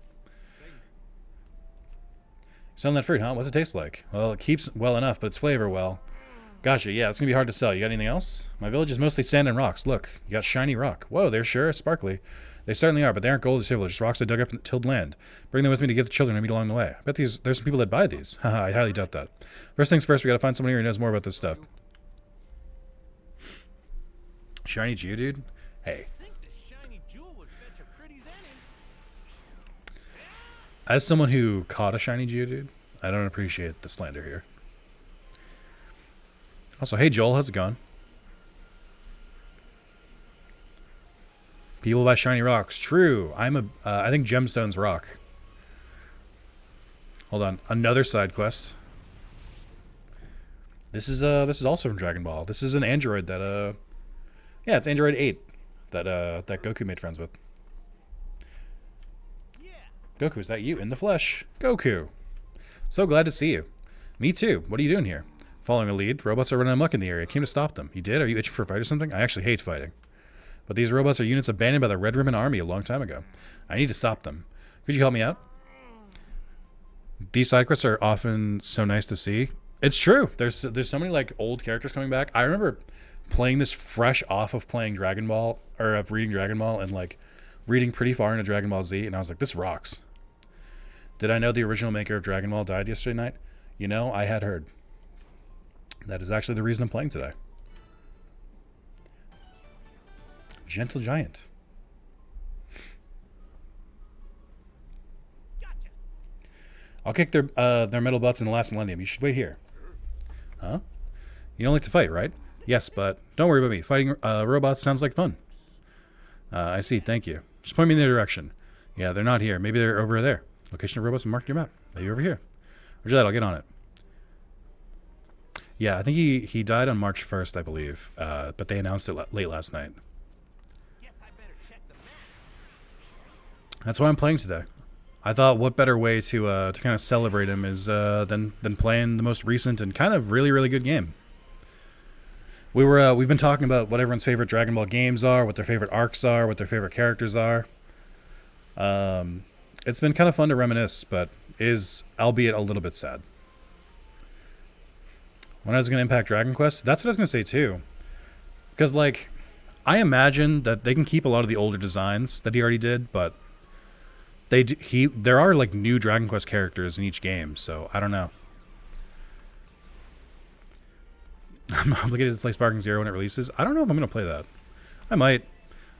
Selling that fruit, huh? What's it taste like? Well, it keeps well enough, but its flavor, well. Gotcha, yeah, it's gonna be hard to sell. You got anything else? My village is mostly sand and rocks. Look, you got shiny rock. Whoa, they're sure sparkly. They certainly are, but they aren't gold or silver. Just rocks I dug up in the tilled land. Bring them with me to give the children I meet along the way. I bet there's some people that buy these. Haha, I highly doubt that. First things first, we gotta find someone here who knows more about this stuff. Shiny Geodude? Hey. I think this shiny jewel would fetch a pretty zenny. As someone who caught a shiny Geodude, I don't appreciate the slander here. Also, hey Joel, how's it going? People buy shiny rocks. True. I think gemstones rock. Hold on. Another side quest. This is also from Dragon Ball. This is an android that Yeah, it's Android 8 that that Goku made friends with. Yeah. Goku, is that you in the flesh? Goku. So glad to see you. Me too. What are you doing here? Following a lead. Robots are running amok in the area. I came to stop them. You did? Are you itching for a fight or something? I actually hate fighting. But these robots are units abandoned by the Red Ribbon Army a long time ago. I need to stop them. Could you help me out? These side quests are often so nice to see. It's true. There's so many like old characters coming back. I remember playing this fresh off of playing Dragon Ball, or of reading Dragon Ball, and like reading pretty far into Dragon Ball Z, and I was like, this rocks. Did I know the original maker of Dragon Ball died yesterday night? You know, I had heard. That is actually the reason I'm playing today. Gentle Giant. Gotcha. I'll kick their metal butts in the last millennium. You should wait here. Huh? You don't like to fight, right? Yes, but don't worry about me. Fighting robots sounds like fun. I see. Thank you. Just point me in the direction. Yeah, they're not here. Maybe they're over there. Location of robots marked your map. Maybe over here. Roger that. I'll get on it. Yeah, I think he died on March 1st, I believe. But they announced it late last night. Guess I better check the map. That's why I'm playing today. I thought, what better way to kind of celebrate him is than playing the most recent and kind of really, really good game. We've been talking about what everyone's favorite Dragon Ball games are, what their favorite arcs are, what their favorite characters are. It's been kind of fun to reminisce, but is albeit a little bit sad. When I was going to impact Dragon Quest, that's what I was going to say too, because like I imagine that they can keep a lot of the older designs that he already did, but there are like new Dragon Quest characters in each game, so I don't know. I'm obligated to play Sparking Zero when it releases. I don't know if I'm going to play that. I might.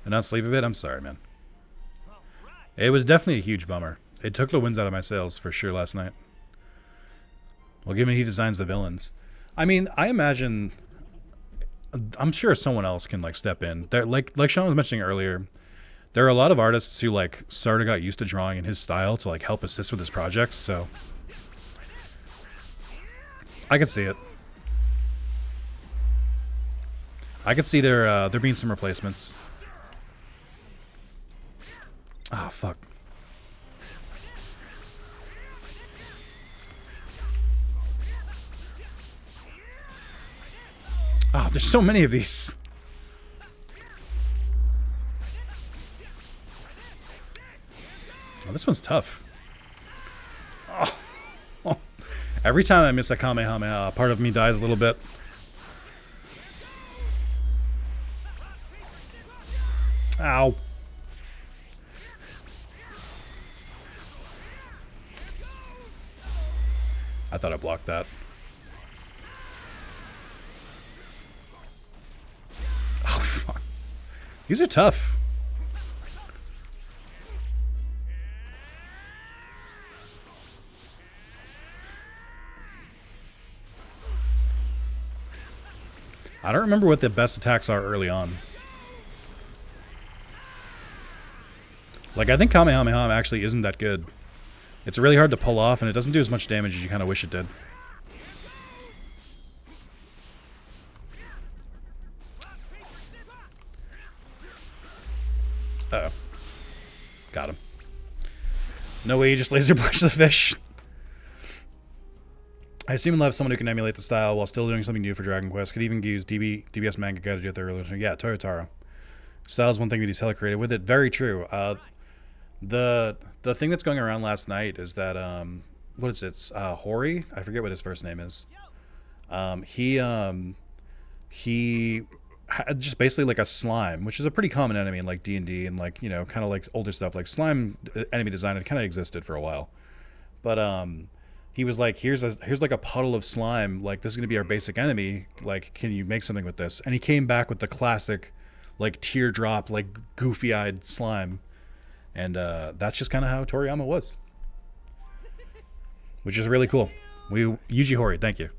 And not sleep a bit. I'm sorry, man. It was definitely a huge bummer. It took the winds out of my sails for sure last night. Well, given he designs the villains. I mean, I imagine... I'm sure someone else can like step in. There, like Sean was mentioning earlier, there are a lot of artists who like sort of got used to drawing in his style to like help assist with his projects, so... I could see it. I could see there being some replacements. Oh, fuck. Oh, there's so many of these. Oh, this one's tough. Oh. Every time I miss a Kamehameha, part of me dies a little bit. Ow. I thought I blocked that. Oh, fuck. These are tough. I don't remember what the best attacks are early on. Like, I think Kamehameha actually isn't that good. It's really hard to pull off, and it doesn't do as much damage as you kind of wish it did. Uh-oh. Got him. No way you just laser punch the fish. I assume we'll have someone who can emulate the style while still doing something new for Dragon Quest. Could even use DBS manga guy to do it there earlier. Yeah, Toyotaro. Style is one thing that he's hella creative with it. Very true. The thing that's going around last night is that what is it? Hori? I forget what his first name is. He had just basically like a slime, which is a pretty common enemy in like D&D and like, you know, kind of like older stuff. Like slime enemy design had kind of existed for a while, but he was like, here's like a puddle of slime. Like, this is gonna be our basic enemy. Like, can you make something with this? And he came back with the classic, like teardrop, like goofy-eyed slime. And that's just kind of how Toriyama was, which is really cool. Yuji Horii, thank you.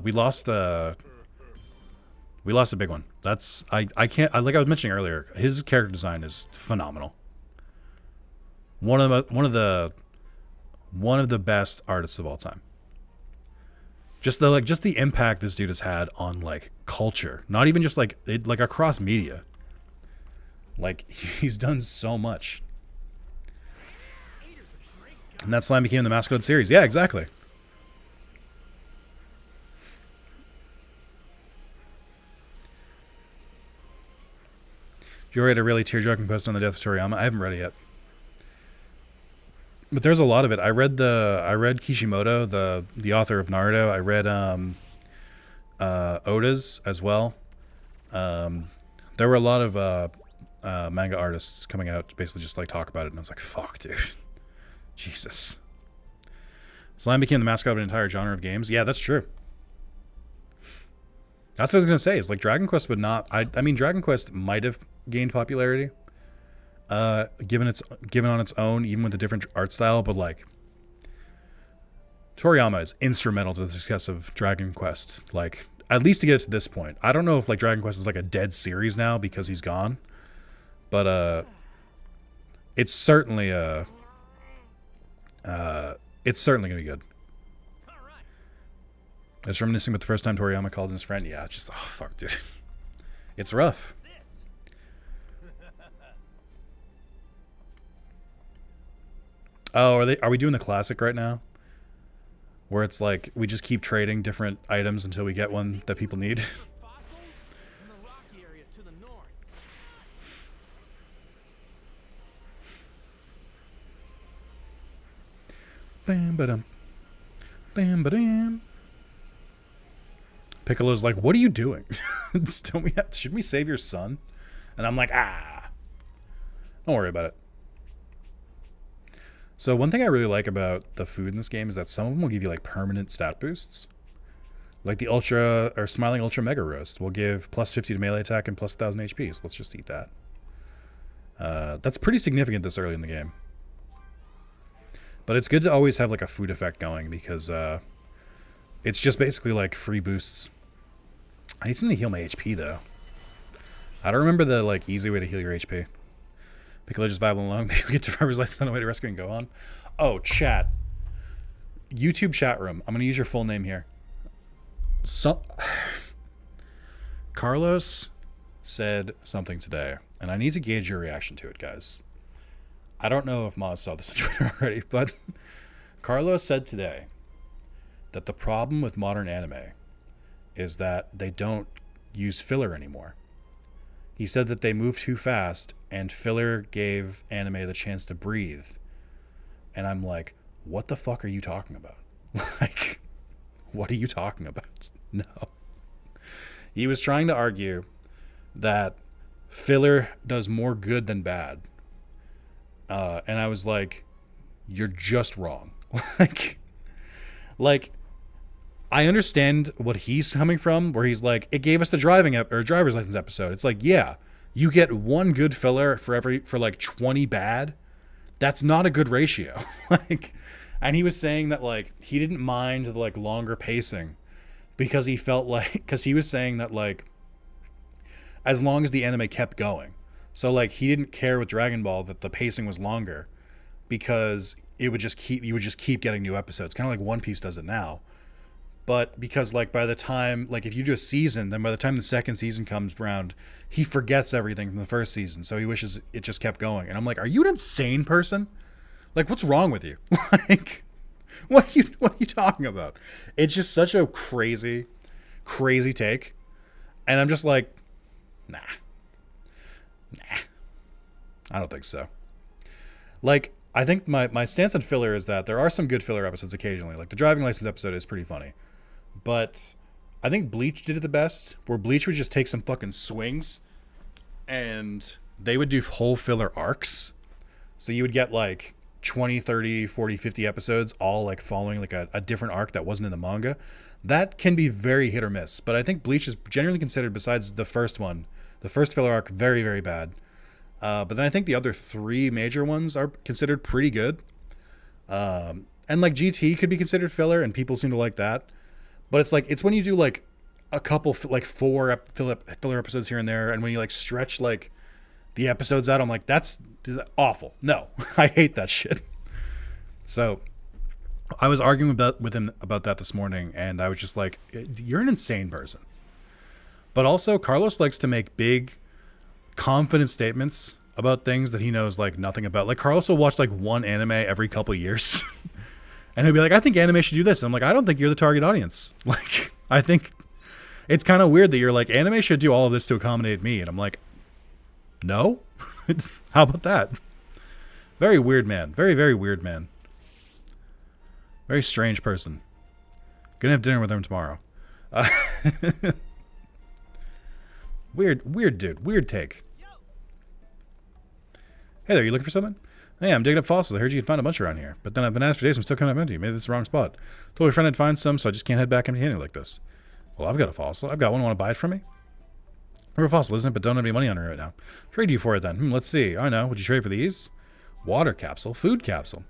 We lost a big one. That's I can't, like I was mentioning earlier, his character design is phenomenal. One of the best artists of all time. just the impact this dude has had on like culture, not even just like like across media. Like he's done so much. And that slime became the mascot series. Yeah, exactly. Did you read a really tear-jerking post on the death of Toriyama? I haven't read it yet. But there's a lot of it. I read Kishimoto, the author of Naruto. I read Oda's as well. There were a lot of manga artists coming out to basically just like talk about it, and I was like, fuck, dude. Jesus. Slime became the mascot of an entire genre of games. Yeah, that's true. That's what I was gonna say. Is like Dragon Quest would not. I mean, Dragon Quest might have gained popularity, given on its own, even with a different art style. But like, Toriyama is instrumental to the success of Dragon Quest. Like, at least to get it to this point. I don't know if like Dragon Quest is like a dead series now because he's gone, but it's certainly it's certainly gonna be good. It's reminiscing about the first time Toriyama called in his friend. Yeah, it's just, oh, fuck, dude. It's rough. Oh, are we doing the classic right now? Where it's like, we just keep trading different items until we get one that people need? Bam, ba-dum. Bam, ba-dam. Piccolo's like, what are you doing? Shouldn't we save your son? And I'm like, don't worry about it. So one thing I really like about the food in this game is that some of them will give you like permanent stat boosts. Like the Ultra or Smiling Ultra Mega Roast will give plus 50 to melee attack and plus 1000 HP. So let's just eat that. That's pretty significant this early in the game. But it's good to always have like a food effect going because it's just basically like free boosts. I need something to heal my HP though. I don't remember the like easy way to heal your HP. Piccolo just vibe along. Maybe we get to Farmer's Life on the way to rescue and go on. Oh, chat. YouTube chat room. I'm gonna use your full name here. Carlos said something today, and I need to gauge your reaction to it, guys. I don't know if Maz saw this on Twitter already, but Carlos said today that the problem with modern anime is that they don't use filler anymore. He said that they move too fast and filler gave anime the chance to breathe. And I'm like, what the fuck are you talking about? Like, what are you talking about? No. He was trying to argue that filler does more good than bad. And I was like, you're just wrong. like, I understand what he's coming from, where he's like, it gave us the driver's license episode. It's like, yeah, you get one good filler for like 20 bad. That's not a good ratio. And he was saying that like he didn't mind the like longer pacing because he felt like, because he was saying that like as long as the anime kept going. So like he didn't care with Dragon Ball that the pacing was longer because you would just keep getting new episodes, kind of like One Piece does it now. But because like by the time, like if you do a season, then by the time the second season comes around, he forgets everything from the first season. So he wishes it just kept going. And I'm like, are you an insane person? Like, what's wrong with you? Like, what are you talking about? It's just such a crazy take. And I'm just like, nah. I don't think so. Like, I think my stance on filler is that there are some good filler episodes occasionally. Like the driving license episode is pretty funny. But I think Bleach did it the best, where Bleach would just take some fucking swings and they would do whole filler arcs. So you would get like 20, 30, 40, 50 episodes all like following like a different arc that wasn't in the manga. That can be very hit or miss. But I think Bleach is generally considered, besides the first one, the first filler arc, very, very bad. But then I think the other three major ones are considered pretty good. And like GT could be considered filler, and people seem to like that. But it's like, it's when you do like a couple, like four filler episodes here and there, and when you like stretch like the episodes out, I'm like, that's awful. No, I hate that shit. So I was arguing with him about that this morning, and I was just like, you're an insane person. But also, Carlos likes to make big, confident statements about things that he knows like nothing about. Like, Carlos will watch like one anime every couple years. And he'll be like, I think anime should do this. And I'm like, I don't think you're the target audience. Like, I think it's kind of weird that you're like, anime should do all of this to accommodate me. And I'm like, no? How about that? Very weird man. Very, very weird man. Very strange person. Gonna have dinner with him tomorrow. Weird dude. Weird take. Hey there, you looking for something? Hey, I'm digging up fossils. I heard you could find a bunch around here. But then I've been asked for days, I'm still coming up empty. Maybe this is the wrong spot. Told my friend I'd find some, so I just can't head back empty-handed like this. Well, I've got a fossil. I've got one. Want to buy it from me? We're a fossil, isn't it? But don't have any money on it right now. Trade you for it then. Let's see. I know. Would you trade for these? Water capsule. Food capsule.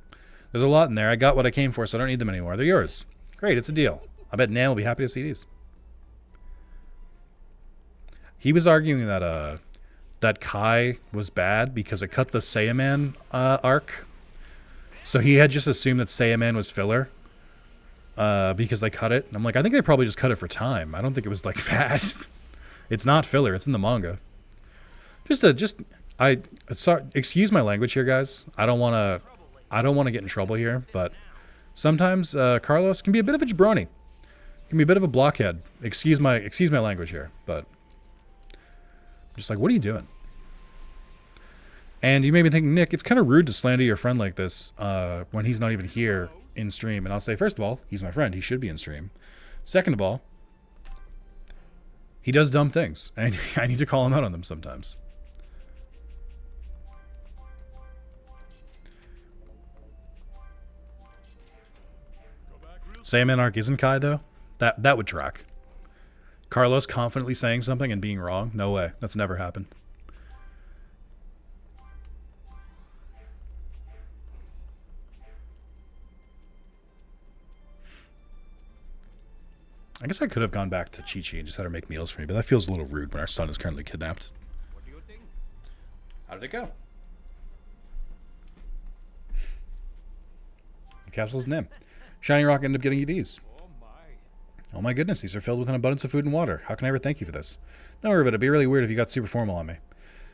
There's a lot in there. I got what I came for, so I don't need them anymore. They're yours. Great. It's a deal. I bet Nan will be happy to see these. He was arguing that that Kai was bad because it cut the Saiyaman arc. So he had just assumed that Saiyaman was filler because they cut it. And I'm like, I think they probably just cut it for time. I don't think it was like bad. It's not filler. It's in the manga. Sorry, excuse my language here, guys. I don't want to get in trouble here, but sometimes Carlos can be a bit of a jabroni. Can be a bit of a blockhead. Excuse my language here, but I'm just like, what are you doing? And you made me think, Nick, it's kind of rude to slander your friend like this when he's not even here in stream. And I'll say, first of all, he's my friend. He should be in stream. Second of all, he does dumb things, and I need to call him out on them sometimes. Saiyaman arc isn't Kai, though? That would track. Carlos confidently saying something and being wrong? No way. That's never happened. I guess I could have gone back to Chi-Chi and just had her make meals for me, but that feels a little rude when our son is currently kidnapped. What do you think? How did it go? The capsule's name. Shiny Rock ended up getting you these. Oh my goodness, these are filled with an abundance of food and water. How can I ever thank you for this? Don't worry about it. It'd be really weird if you got super formal on me.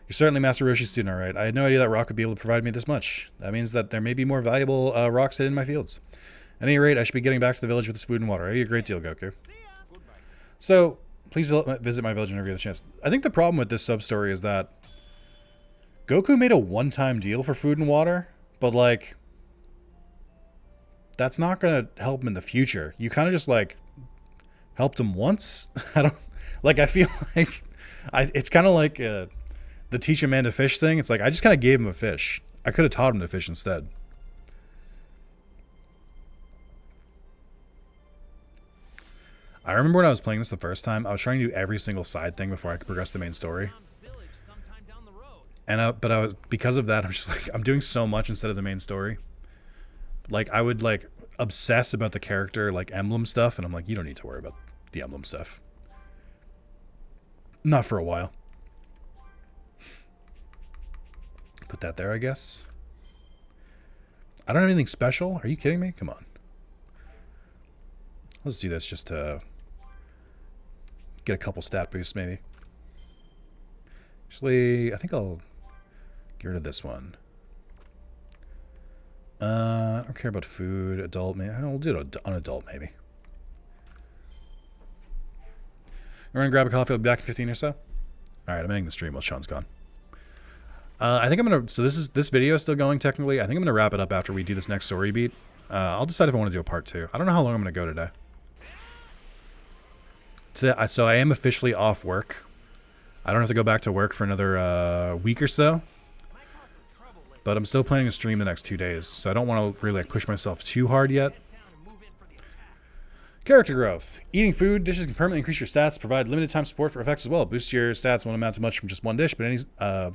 You're certainly Master Roshi's student, alright. I had no idea that rock would be able to provide me this much. That means that there may be more valuable rocks hidden in my fields. At any rate, I should be getting back to the village with this food and water. Are you a great deal, Goku? So, please visit my village whenever you have the chance. I think the problem with this sub-story is that Goku made a one-time deal for food and water, but, like, that's not going to help him in the future. You kind of just, like, helped him once? I feel like it's kind of like the teach a man to fish thing. It's like, I just kind of gave him a fish. I could have taught him to fish instead. I remember when I was playing this the first time, I was trying to do every single side thing before I could progress the main story. And because of that, I'm just like, I'm doing so much instead of the main story. Like, I would like obsess about the character, like emblem stuff, and I'm like, you don't need to worry about the emblem stuff. Not for a while. Put that there, I guess. I don't have anything special. Are you kidding me? Come on. Let's do this just to get a couple stat boosts, maybe. Actually, I think I'll get rid of this one. I don't care about food, adult, maybe. We'll do it on adult, maybe. We're going to grab a coffee. I'll be back in 15 or so. Alright, I'm ending the stream while Sean's gone. I think I'm going to... So this video is still going, technically. I think I'm going to wrap it up after we do this next story beat. I'll decide if I want to do a part 2. I don't know how long I'm going to go today. So I am officially off work. I don't have to go back to work for another week or so. But I'm still planning to stream the next 2 days, so I don't want to really like push myself too hard yet. Character growth. Eating food dishes can permanently increase your stats, provide limited time support for effects as well. Boost your stats won't amount to much from just one dish, but any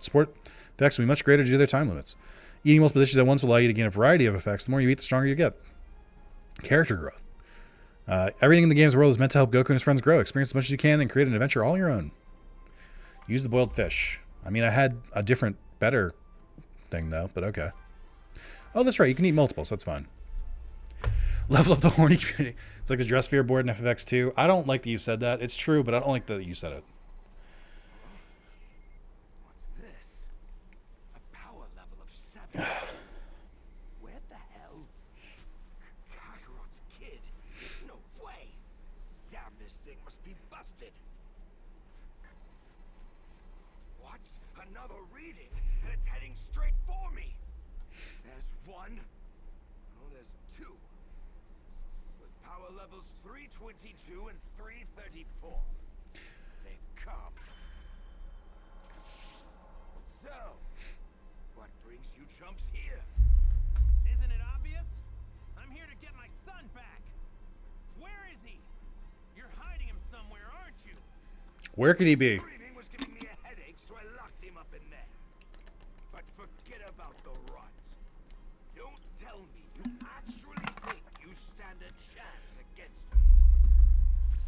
support effects will be much greater due to their time limits. Eating multiple dishes at once will allow you to gain a variety of effects. The more you eat, the stronger you get. Character growth. Everything in the game's world is meant to help Goku and his friends grow. Experience as much as you can and create an adventure all your own. Use the boiled fish. I mean, I had a different, better thing though, but okay. Oh, that's right. You can eat multiple, so that's fine. Level up the horny community. It's like the dress fear board in FFX2. I don't like that you said that. It's true, but I don't like that you said it. What's this? A power level of 7. Where the hell? Kakarot's kid? No way! Damn, this thing must be busted. What? Another reading, and it's heading straight for me. There's 1. Oh, there's 2. With power levels 322 and 334. They've come. So, what brings you chumps here? Isn't it obvious? I'm here to get my son back. Where is he? You're hiding him somewhere, aren't you? Where could he be? Screaming was giving me a headache, so I locked him up in there. But forget about the runs. Don't tell me you actually think you stand a chance against me.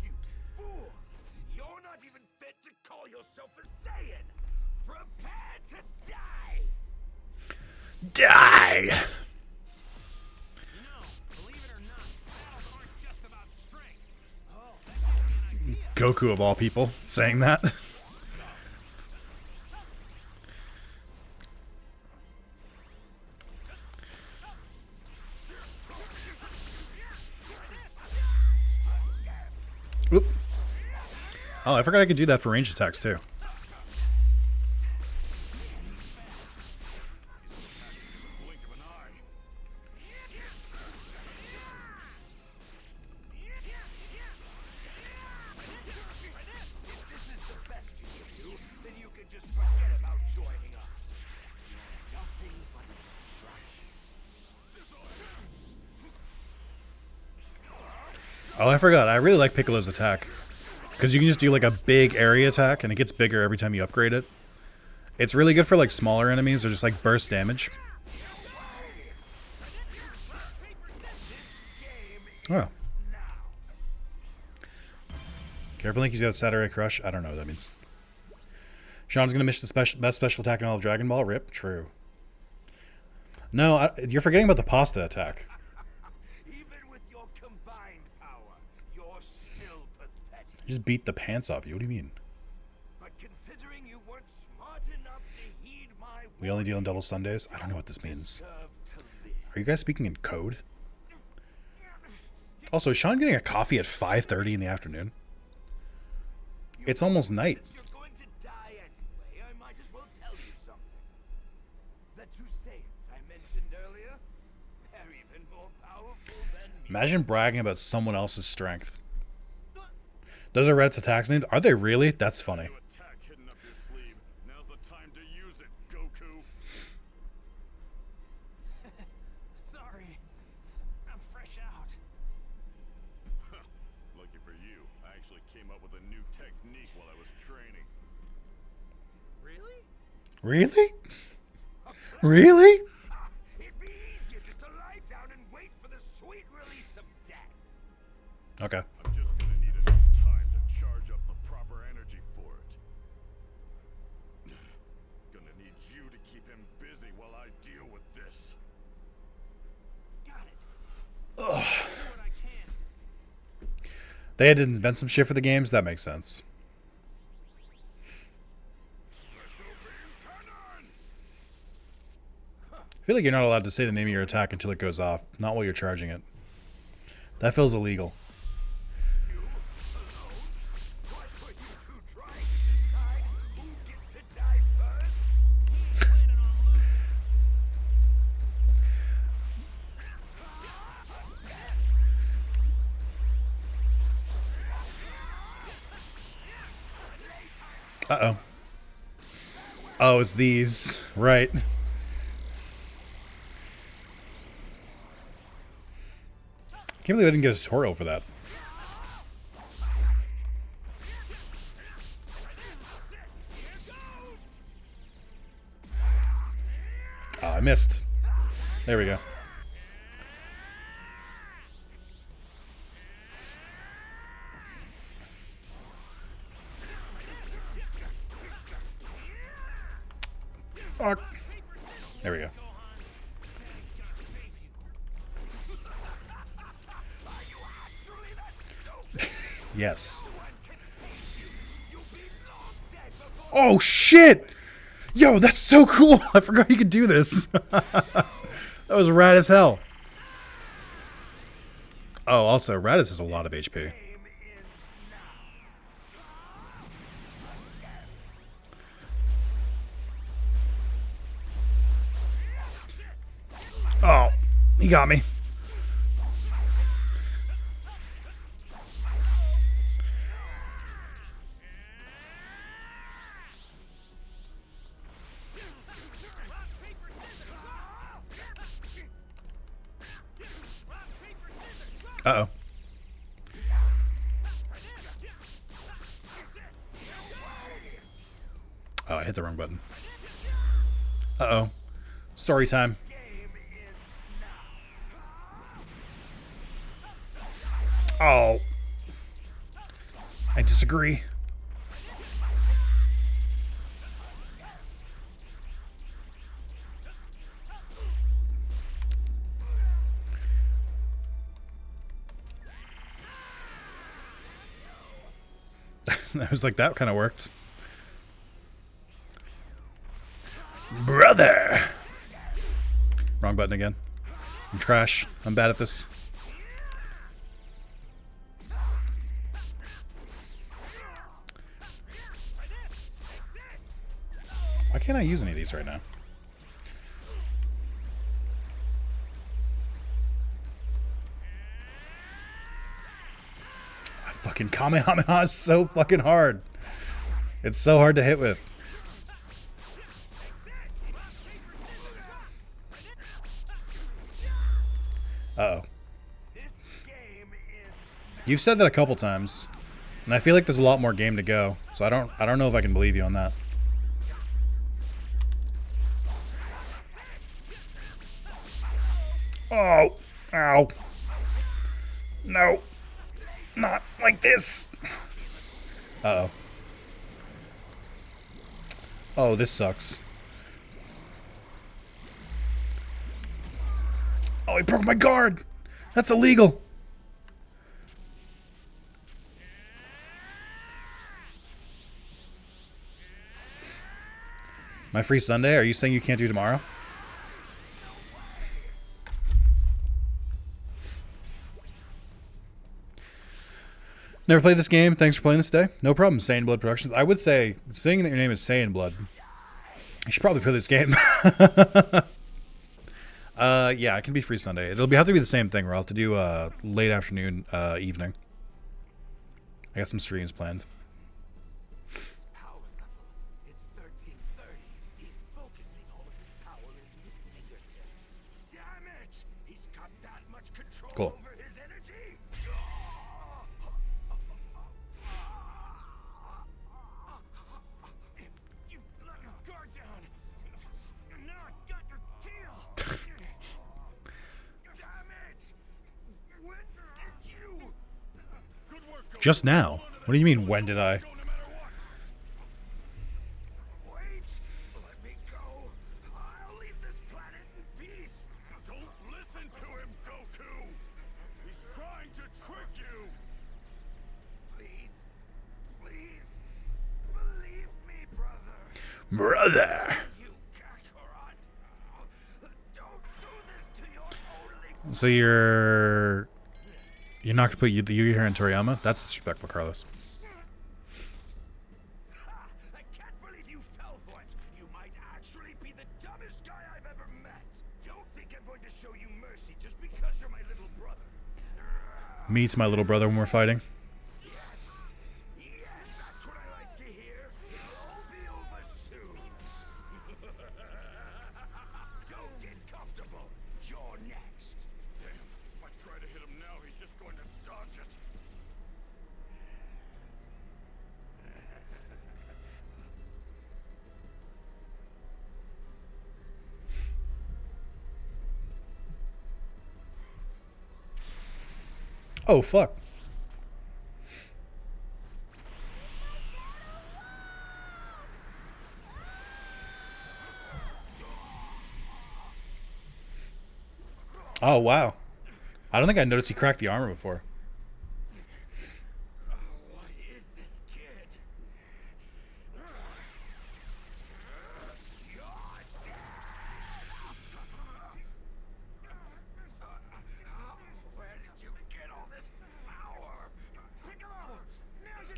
You fool! You're not even fit to call yourself a Saiyan. Prepare to die! Die! You know, believe it or not, battles aren't just about strength. Oh, that gives me an idea. Goku of all people saying that. Oop. Oh, I forgot I could do that for range attacks too. Blink of an eye. If this is the best you can do, then you could just forget about joining us. You're nothing but a distraction. Oh, I forgot. I really like Piccolo's attack. Because you can just do like a big area attack and it gets bigger every time you upgrade it. It's really good for like smaller enemies or just like burst damage. Oh. Careful, Link, he's got a Saturday crush. I don't know what that means. Sean's gonna miss the best special attack in all of Dragon Ball. Rip. True. No, you're forgetting about the pasta attack. Even with your combined power, you're still pathetic. Just beat the pants off you. What do you mean? But considering you weren't smart enough to heed my We only deal in double Sundays? I don't know what this means. deserve to live. Are you guys speaking in code? Also, is Sean getting a coffee at 5:30 in the afternoon? It's almost night. Since you're going to die anyway, I might as well tell you something. The 2 Saiyans I mentioned earlier, they're even more powerful than me. Imagine bragging about someone else's strength. Those are Raditz attacks named? Are they really? That's funny. New attack hidden up your sleeve. Now's the time to use it, Goku. Sorry, I'm fresh out. Lucky for you, I actually came up with a new technique while I was training. Really? Really? Really? It'd be easier just to lie down and wait for the sweet release of death. Okay. I'm just gonna need enough time to charge up the proper energy for it. Gonna need you to keep him busy while I deal with this. Got it. I'll do what I can. They had to invent some shit for the games? That makes sense. I feel like you're not allowed to say the name of your attack until it goes off. Not while you're charging it. That feels illegal. What were you two trying to decide who gets to die first? He ain't planning on losing. Uh-oh. Oh, it's these. Right. I can't believe I didn't get a tutorial for that. Oh, I missed. There we go. Fuck. There we go. Yes. Oh, shit! Yo, that's so cool! I forgot you could do this. That was rad as hell. Oh, also, Raditz has a lot of HP. Oh, he got me. Uh-oh. Oh, I hit the wrong button. Uh-oh. Story time. Oh. I disagree. I was like, that kind of worked. Brother! Wrong button again. I'm trash. I'm bad at this. Why can't I use any of these right now? Fucking Kamehameha is so fucking hard. It's so hard to hit with. Uh-oh. You've said that a couple times, and I feel like there's a lot more game to go. So I don't know if I can believe you on that. Oh, ow. No. Not like this. Uh-oh. Oh, this sucks. Oh, he broke my guard. That's illegal. My free Sunday? Are you saying you can't do tomorrow? Never played this game. Thanks for playing this today. No problem. Saiyan Blood Productions. I would say, seeing that your name is Saiyan Blood, you should probably play this game. Yeah, it can be free Sunday. It'll have to be the same thing, where I'll have to do late afternoon, evening. I got some streams planned. Power level. It's 1330. He's focusing all of his power into his fingertips. Damn it! He's got that much control Cool. over his energy. You let your guard down. Now I got your tail. Damn it! When did you? Good work. Just now? What do you mean, when did I? Go no matter what. Wait, let me go. I'll leave this planet in peace. Don't listen to him, Goku! He's trying to trick you! Please, please, believe me, brother. Brother! You Kakarot. Don't do this to your only. So you're not gonna put the Yugi here in Toriyama? That's disrespectful, Carlos. Ha! I can't believe you fell for it. You might actually be the dumbest guy I've ever met. Don't think I'm going to show you mercy just because you're my little brother. Meets my little brother when we're fighting. Yes, yes, that's what I like to hear. It'll all be over soon. Don't get comfortable. You're next. Damn, if I try to hit him now, he's just going to dodge it. Oh, fuck. Oh, wow. I don't think I noticed he cracked the armor before.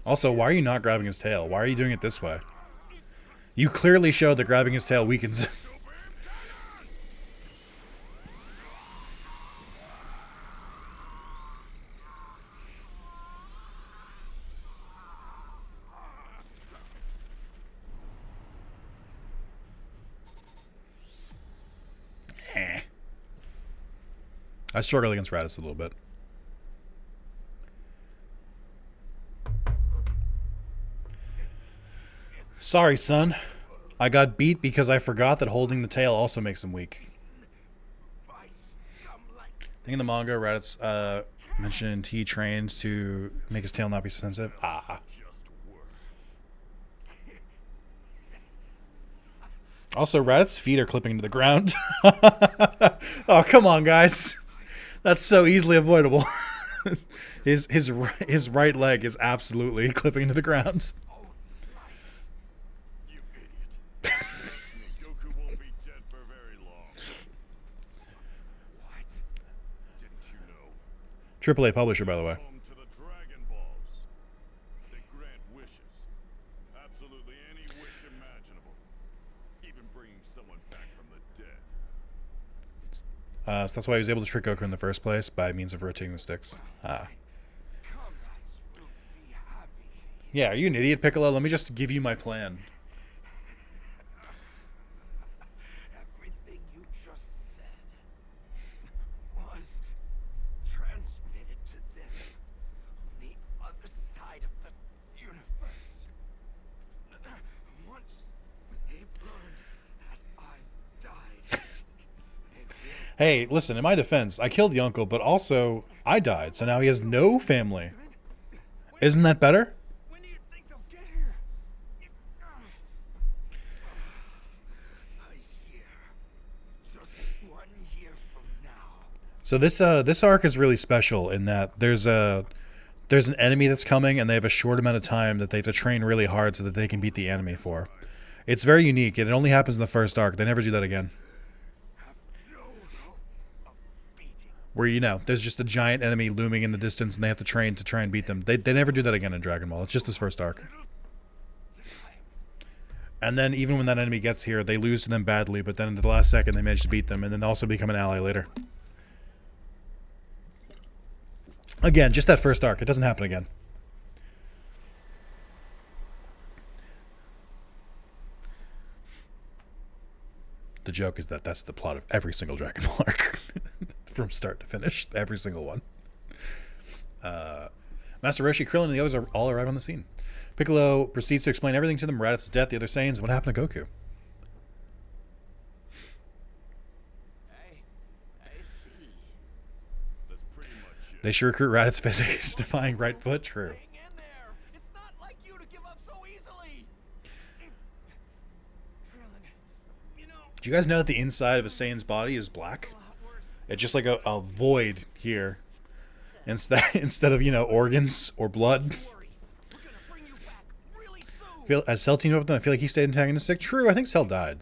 Also, why are you not grabbing his tail? Why are you doing it this way? You clearly showed that grabbing his tail weakens him. I struggle against Raditz a little bit. Sorry, son. I got beat because I forgot that holding the tail also makes him weak. By scum like I think in the manga, Raditz mentioned he trains to make his tail not be so sensitive. Ah. Just work. Also, Raditz's feet are clipping to the ground. Oh, come on, guys. That's so easily avoidable. his right leg is absolutely clipping to the ground. You idiot. Trust me, Goku won't be dead for very long. What? Didn't you know? AAA publisher, by the way. Home to the Dragon Balls. They grant wishes. Absolutely any wish imaginable. Even bringing someone back from the dead. So that's why he was able to trick Goku in the first place by means of rotating the sticks. comrades will be happy. Yeah, are you an idiot, Piccolo? Let me just give you my plan. Everything you just said was transmitted to them on the other side of the universe. Once they've learned that I've died, they will Hey, listen, in my defense, I killed the uncle, but also I died, so now he has no family. Isn't that better? When do you think they'll get here? A year. Just 1 year from now. So this arc is really special in that there's an enemy that's coming, and they have a short amount of time that they have to train really hard so that they can beat the enemy for. It's very unique, and it only happens in the first arc. They never do that again. Have no hope of beating. Where, you know, there's just a giant enemy looming in the distance, and they have to train to try and beat them. They never do that again in Dragon Ball. It's just this first arc. And then even when that enemy gets here, they lose to them badly, but then at the last second they manage to beat them, and then also become an ally later. Again, just that first arc. It doesn't happen again. The joke is that that's the plot of every single Dragon Ball arc. From start to finish. Every single one. Master Roshi, Krillin, and the others all arrive on the scene. Piccolo proceeds to explain everything to them. Raditz's death, the other Saiyans, and what happened to Goku. I see. That's pretty much it. They should recruit Raditz physics, defying right foot. True. Hang in there. It's not like you to give up so easily. Krillin, you know, Do you guys know that the inside of a Saiyan's body is black? a lot worse. It's just like a void here. Instead of, you know, organs or blood. Don't worry. We're gonna bring you back really soon. As Cell teamed up with them, I feel like he stayed antagonistic. True, I think Cell died.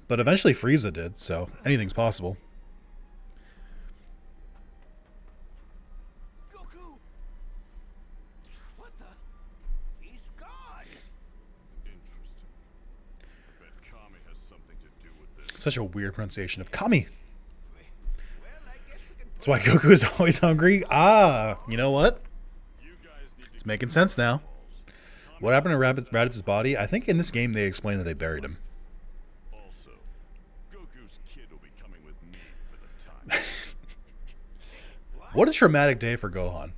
But eventually Frieza did, so anything's possible. Goku. What the? He's gone. Interesting. I bet Kami has something to do with this. Such a weird pronunciation of Kami. Well, I guess we can. That's why Goku is always hungry. Ah, you know what? You guys need to It's making sense now. What happened to Raditz's body? I think in this game they explained that they buried him. also. Goku's kid will be coming with me for the time. What a traumatic day for Gohan.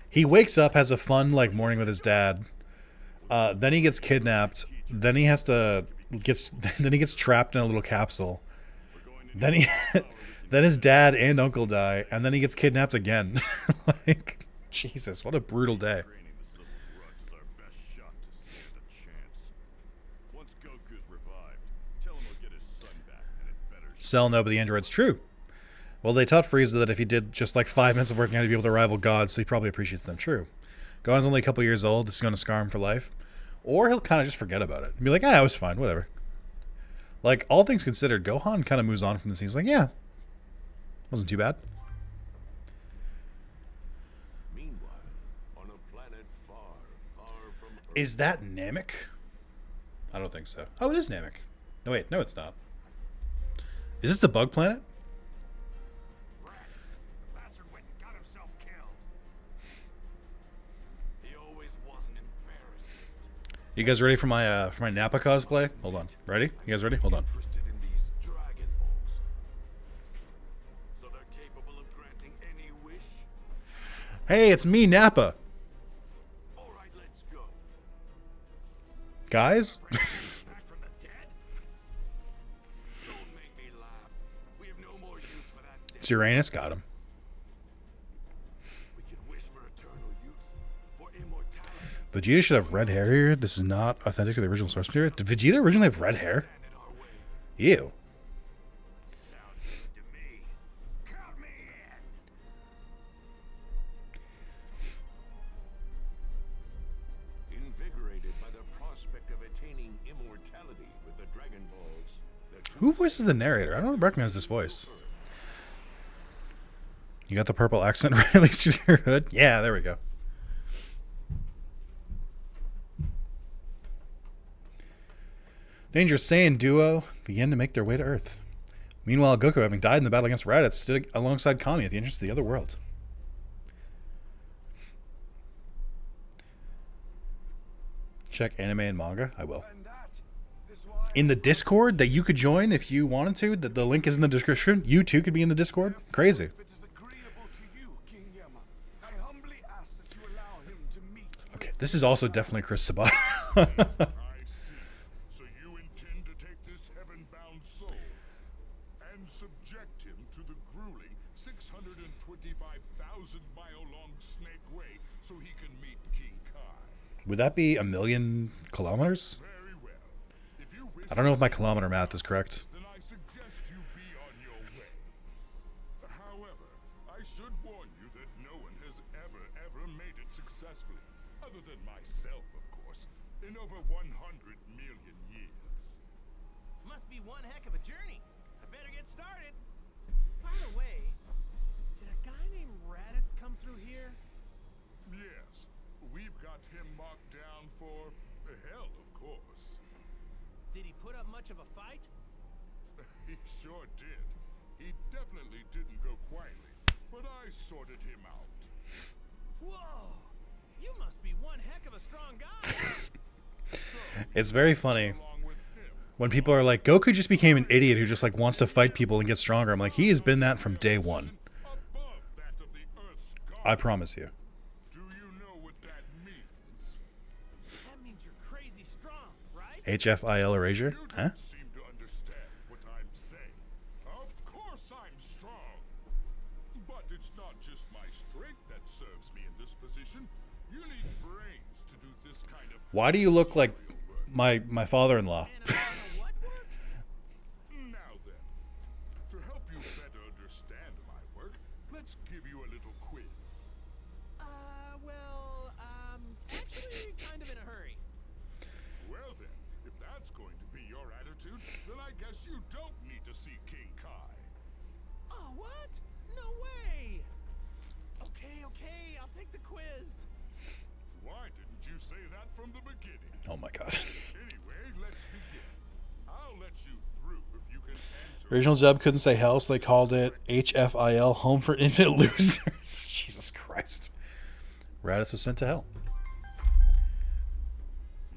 He wakes up, has a fun like morning with his dad. Then he gets kidnapped. Then he has to then he gets trapped in a little capsule. Then then his dad and uncle die, and then he gets kidnapped again. Like, Jesus, what a brutal day. Training this little runt is our best shot to stand a chance. Once Goku's revived, tell him he'll get his son back and it better Cell no, but the android's true. Well, they taught Frieza that if he did just like 5 minutes of working out, he'd be able to rival gods, so he probably appreciates them. True. Gohan's only a couple years old. This is going to scar him for life. Or he'll kind of just forget about it. And be like, it was fine, whatever. Like, all things considered, Gohan kind of moves on from the scene. He's like, yeah, wasn't too bad. Meanwhile, on a planet Is that Namek? I don't think so. Oh, it is Namek. No, wait. No, it's not. Is this the bug planet? Raditz, the bastard went and got himself killed. He always was an embarrassment. You guys ready for my Nappa cosplay? Hold on. Ready? You guys ready? Hold on. Interested in these Dragon Balls. So they're capable of granting any wish? Hey, it's me, Nappa. All right, let's go. Guys? Back from the dead? Don't make me laugh. We have no more use for that dead. It's Uranus. Got him. We can wish for eternal youth, for immortality. Vegeta should have red hair here. This is not authentic to the original source material. Did Vegeta originally have red hair? Stand in our way. Ew. Sounds good to me. Count me in. Invigorated by the prospect of attaining immortality with the Dragon Balls, the Who voices the narrator? I don't recognize this voice. You got the purple accent right at least through your hood? Yeah, there we go. Dangerous Saiyan duo begin to make their way to Earth. Meanwhile, Goku, having died in the battle against Raditz, stood alongside Kami at the entrance to the other world. Check anime and manga. I will. And that is why In the Discord that you could join if you wanted to, the link is in the description. You too could be in the Discord. Crazy. if it is agreeable to you, King Yama, I humbly ask that you allow him to meet. Okay, this is also definitely Chris Sabat. I see. So you intend to take this heaven-bound soul and subject him to the grueling 625,000-mile-long snake way so he can meet King Kai. Would that be 1,000,000 kilometers? Very well. If you wish I don't know if my kilometer math is correct. then I suggest you be on your way. However, I should warn you that no one has ever made it successfully, other than myself, of course, in over 100 million years. Must be one heck of a journey. I better get started. By the way, did a guy named Raditz come through here? Yes, we've got him marked down for hell, of course. Did he put up much of a fight? He sure did. He definitely didn't go quietly, but I sorted him out. Whoa! You must be one heck of a strong guy. It's very funny Along with him, when people are like, Goku just became an idiot who just like wants to fight people and get stronger. I'm like, he has been that from day one. above that of the Earth's god. I promise you. Do you know what that means? That means you're crazy strong, right? HFIL erasure? You Huh? don't seem to understand what I'm saying. Of course I'm strong. But it's not just my strength that serves me in this position. You need brains to do this kind of Why do you look like my father-in-law? And a lot of what work? Now then, to help you better understand my work, let's give you a little quiz. Actually, kind of in a hurry. Well then, if that's going to be your attitude, then I guess you don't need to see King Kai. Oh, what? No way! Okay, I'll take the quiz. Why didn't you say that from the beginning? Oh my god. Anyway, let's begin. I'll let you through if you can answer. Original Zeb couldn't say hell, so they called it HFIL, Home for Infinite Losers. Jesus Christ. Raditz was sent to hell.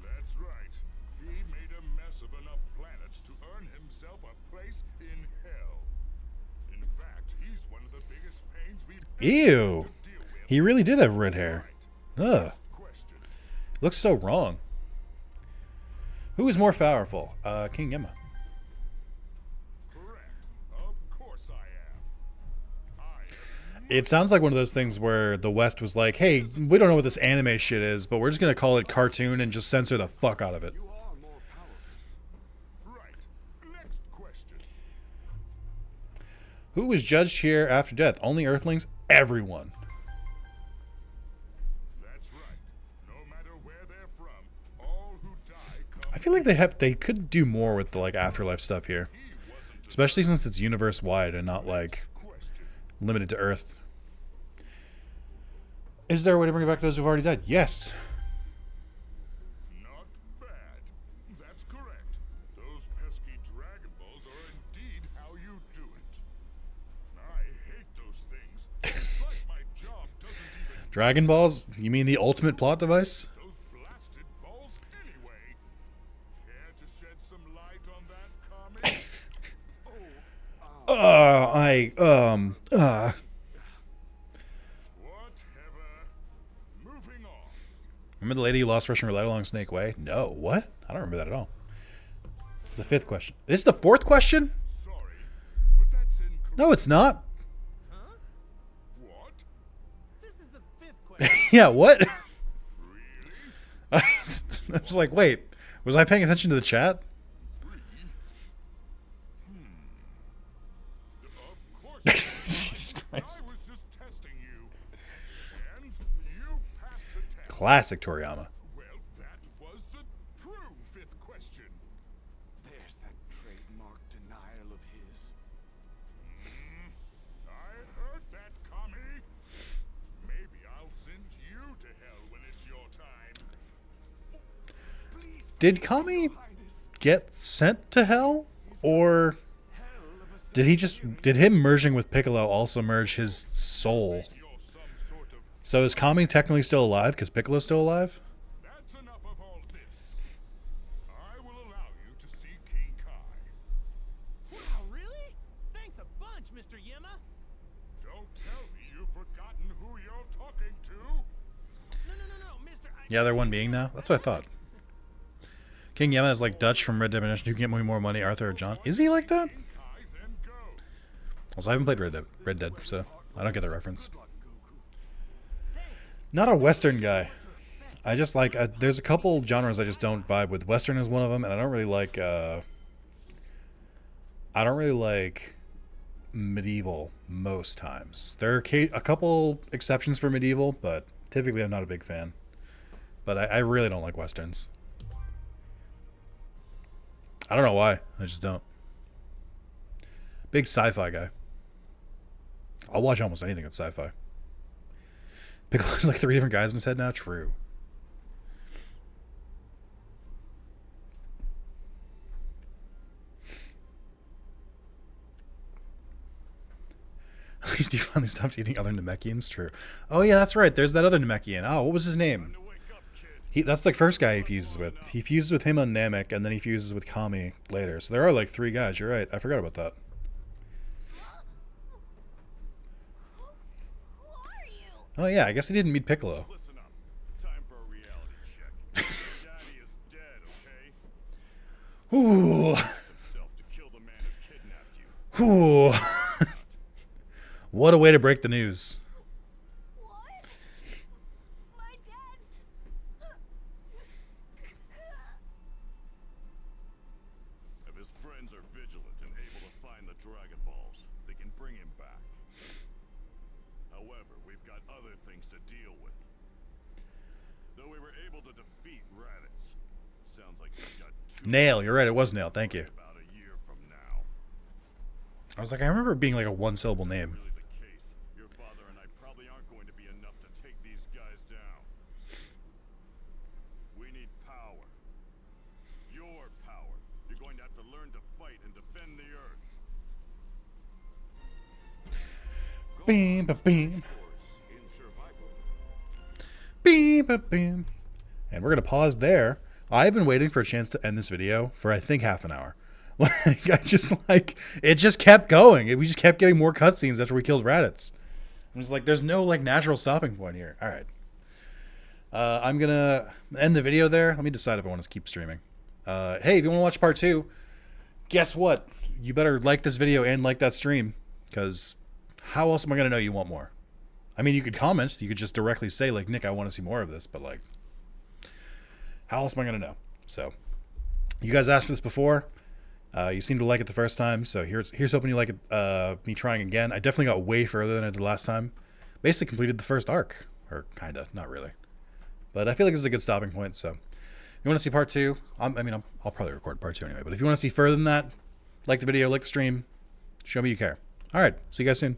That's right. He made a mess of enough planets to earn himself a place in hell. In fact, he's one of the biggest pains we've Ew. ever had to deal with. He really did have red hair. Ugh. Question. Looks so wrong. Who is more powerful? King Yama. Correct. Of course I am. I am It sounds like one of those things where the West was like, hey, we don't know what this anime shit is, but we're just going to call it cartoon and just censor the fuck out of it. You are more powerful. Right. Next question. Who was judged here after death? Only Earthlings? Everyone. That's right. No matter where they're from, all who die come. I feel like they could do more with the like afterlife stuff here, He wasn't especially since it's universe wide and not like a question. limited to Earth. Is there a way to bring back those who've already died? Yes. Dragon Balls? You mean the ultimate plot device? Those blasted balls anyway. Care to shed some light on that, Kami? Whatever. Moving on. Remember the lady who lost Russian roulette along Snake Way? No. What? I don't remember that at all. It's the 5th question. This is the 4th question? Sorry, but that's incorrect. No, it's not. What? This is the 5th question. Yeah, what? Really? I was like, wait. Was I paying attention to the chat? Of course. Jesus I Christ. was just testing you. And you passed the test. Classic Toriyama. Well, that was the true 5th question. There's that trademark denial of his. I heard that, Kami. Maybe I'll send you to hell when it's your time. Please, Did Kami Highness. get sent to hell? Or did him merging with Piccolo also merge his soul? You're some sort of... So is Kami technically still alive because Piccolo's still alive? That's enough of all this. I will allow you to see King Kai. Wow, really? Thanks a bunch, Mr. Yema. Don't tell me you've forgotten who you're talking to. No, Mr. Yeah, they're one being now. That's what I thought. King Yema is like Dutch from Red Dead Redemption. Who can get me more money, Arthur or John? Is he like that? King Kai, then go. Also, I haven't played Red Dead, so I don't get the reference. Not a Western guy. I just like there's a couple genres I just don't vibe with. Western is one of them, and I don't really like medieval most times. There are a couple exceptions for medieval, but typically I'm not a big fan. But I really don't like Westerns. I don't know why. I just don't. Big sci-fi guy. I'll watch almost anything that's sci-fi. Piccolo's like 3 different guys in his head now? True. At least he finally stopped eating other Namekians. True. Oh yeah, that's right. There's that other Namekian. Oh, what was his name? Wake up, kid. That's the first guy he fuses with. He fuses with him on Namek, and then he fuses with Kami later. So there are like 3 guys. You're right. I forgot about that. Who are you? Oh yeah, I guess he didn't meet Piccolo. Listen up. Time for a reality check. Daddy is dead, okay? Ooh. Himself to kill the man who kidnapped you. Ooh. What a way to break the news. What? My dad's. If his friends are vigilant and able to find the Dragon Balls, they can bring him back. However, we've got other things to deal with. Though we were able to defeat Raditz, sounds like we've got 2 Nail. You're right. It was Nail. Thank you. about a year from now. I was like, I remember it being like a 1-syllable name. Really the case, your father and I probably aren't going to be enough to take these guys down. We need power. Your power. You're going to have to learn to fight and defend the Earth. Beam, ba, beam. In survival. Beam, ba, beam. And we're going to pause there. I've been waiting for a chance to end this video for I think half an hour. Like, it just kept going. We just kept getting more cutscenes after we killed Raditz. I'm just like, there's no like natural stopping point here. All right. I'm going to end the video there. Let me decide if I want to keep streaming. Hey, if you want to watch part 2, guess what? You better like this video and like that stream, because how else am I going to know you want more? I mean, you could comment. You could just directly say, like, Nick, I want to see more of this, but like, how else am I going to know? So, you guys asked for this before. You seemed to like it the first time, so here's hoping you like it, me trying again. I definitely got way further than I did last time. Basically completed the first arc. Or kinda, not really. But I feel like this is a good stopping point, so. If you want to see part 2, I'll probably record part 2 anyway. But if you want to see further than that, like the video, like the stream, show me you care. Alright, see you guys soon.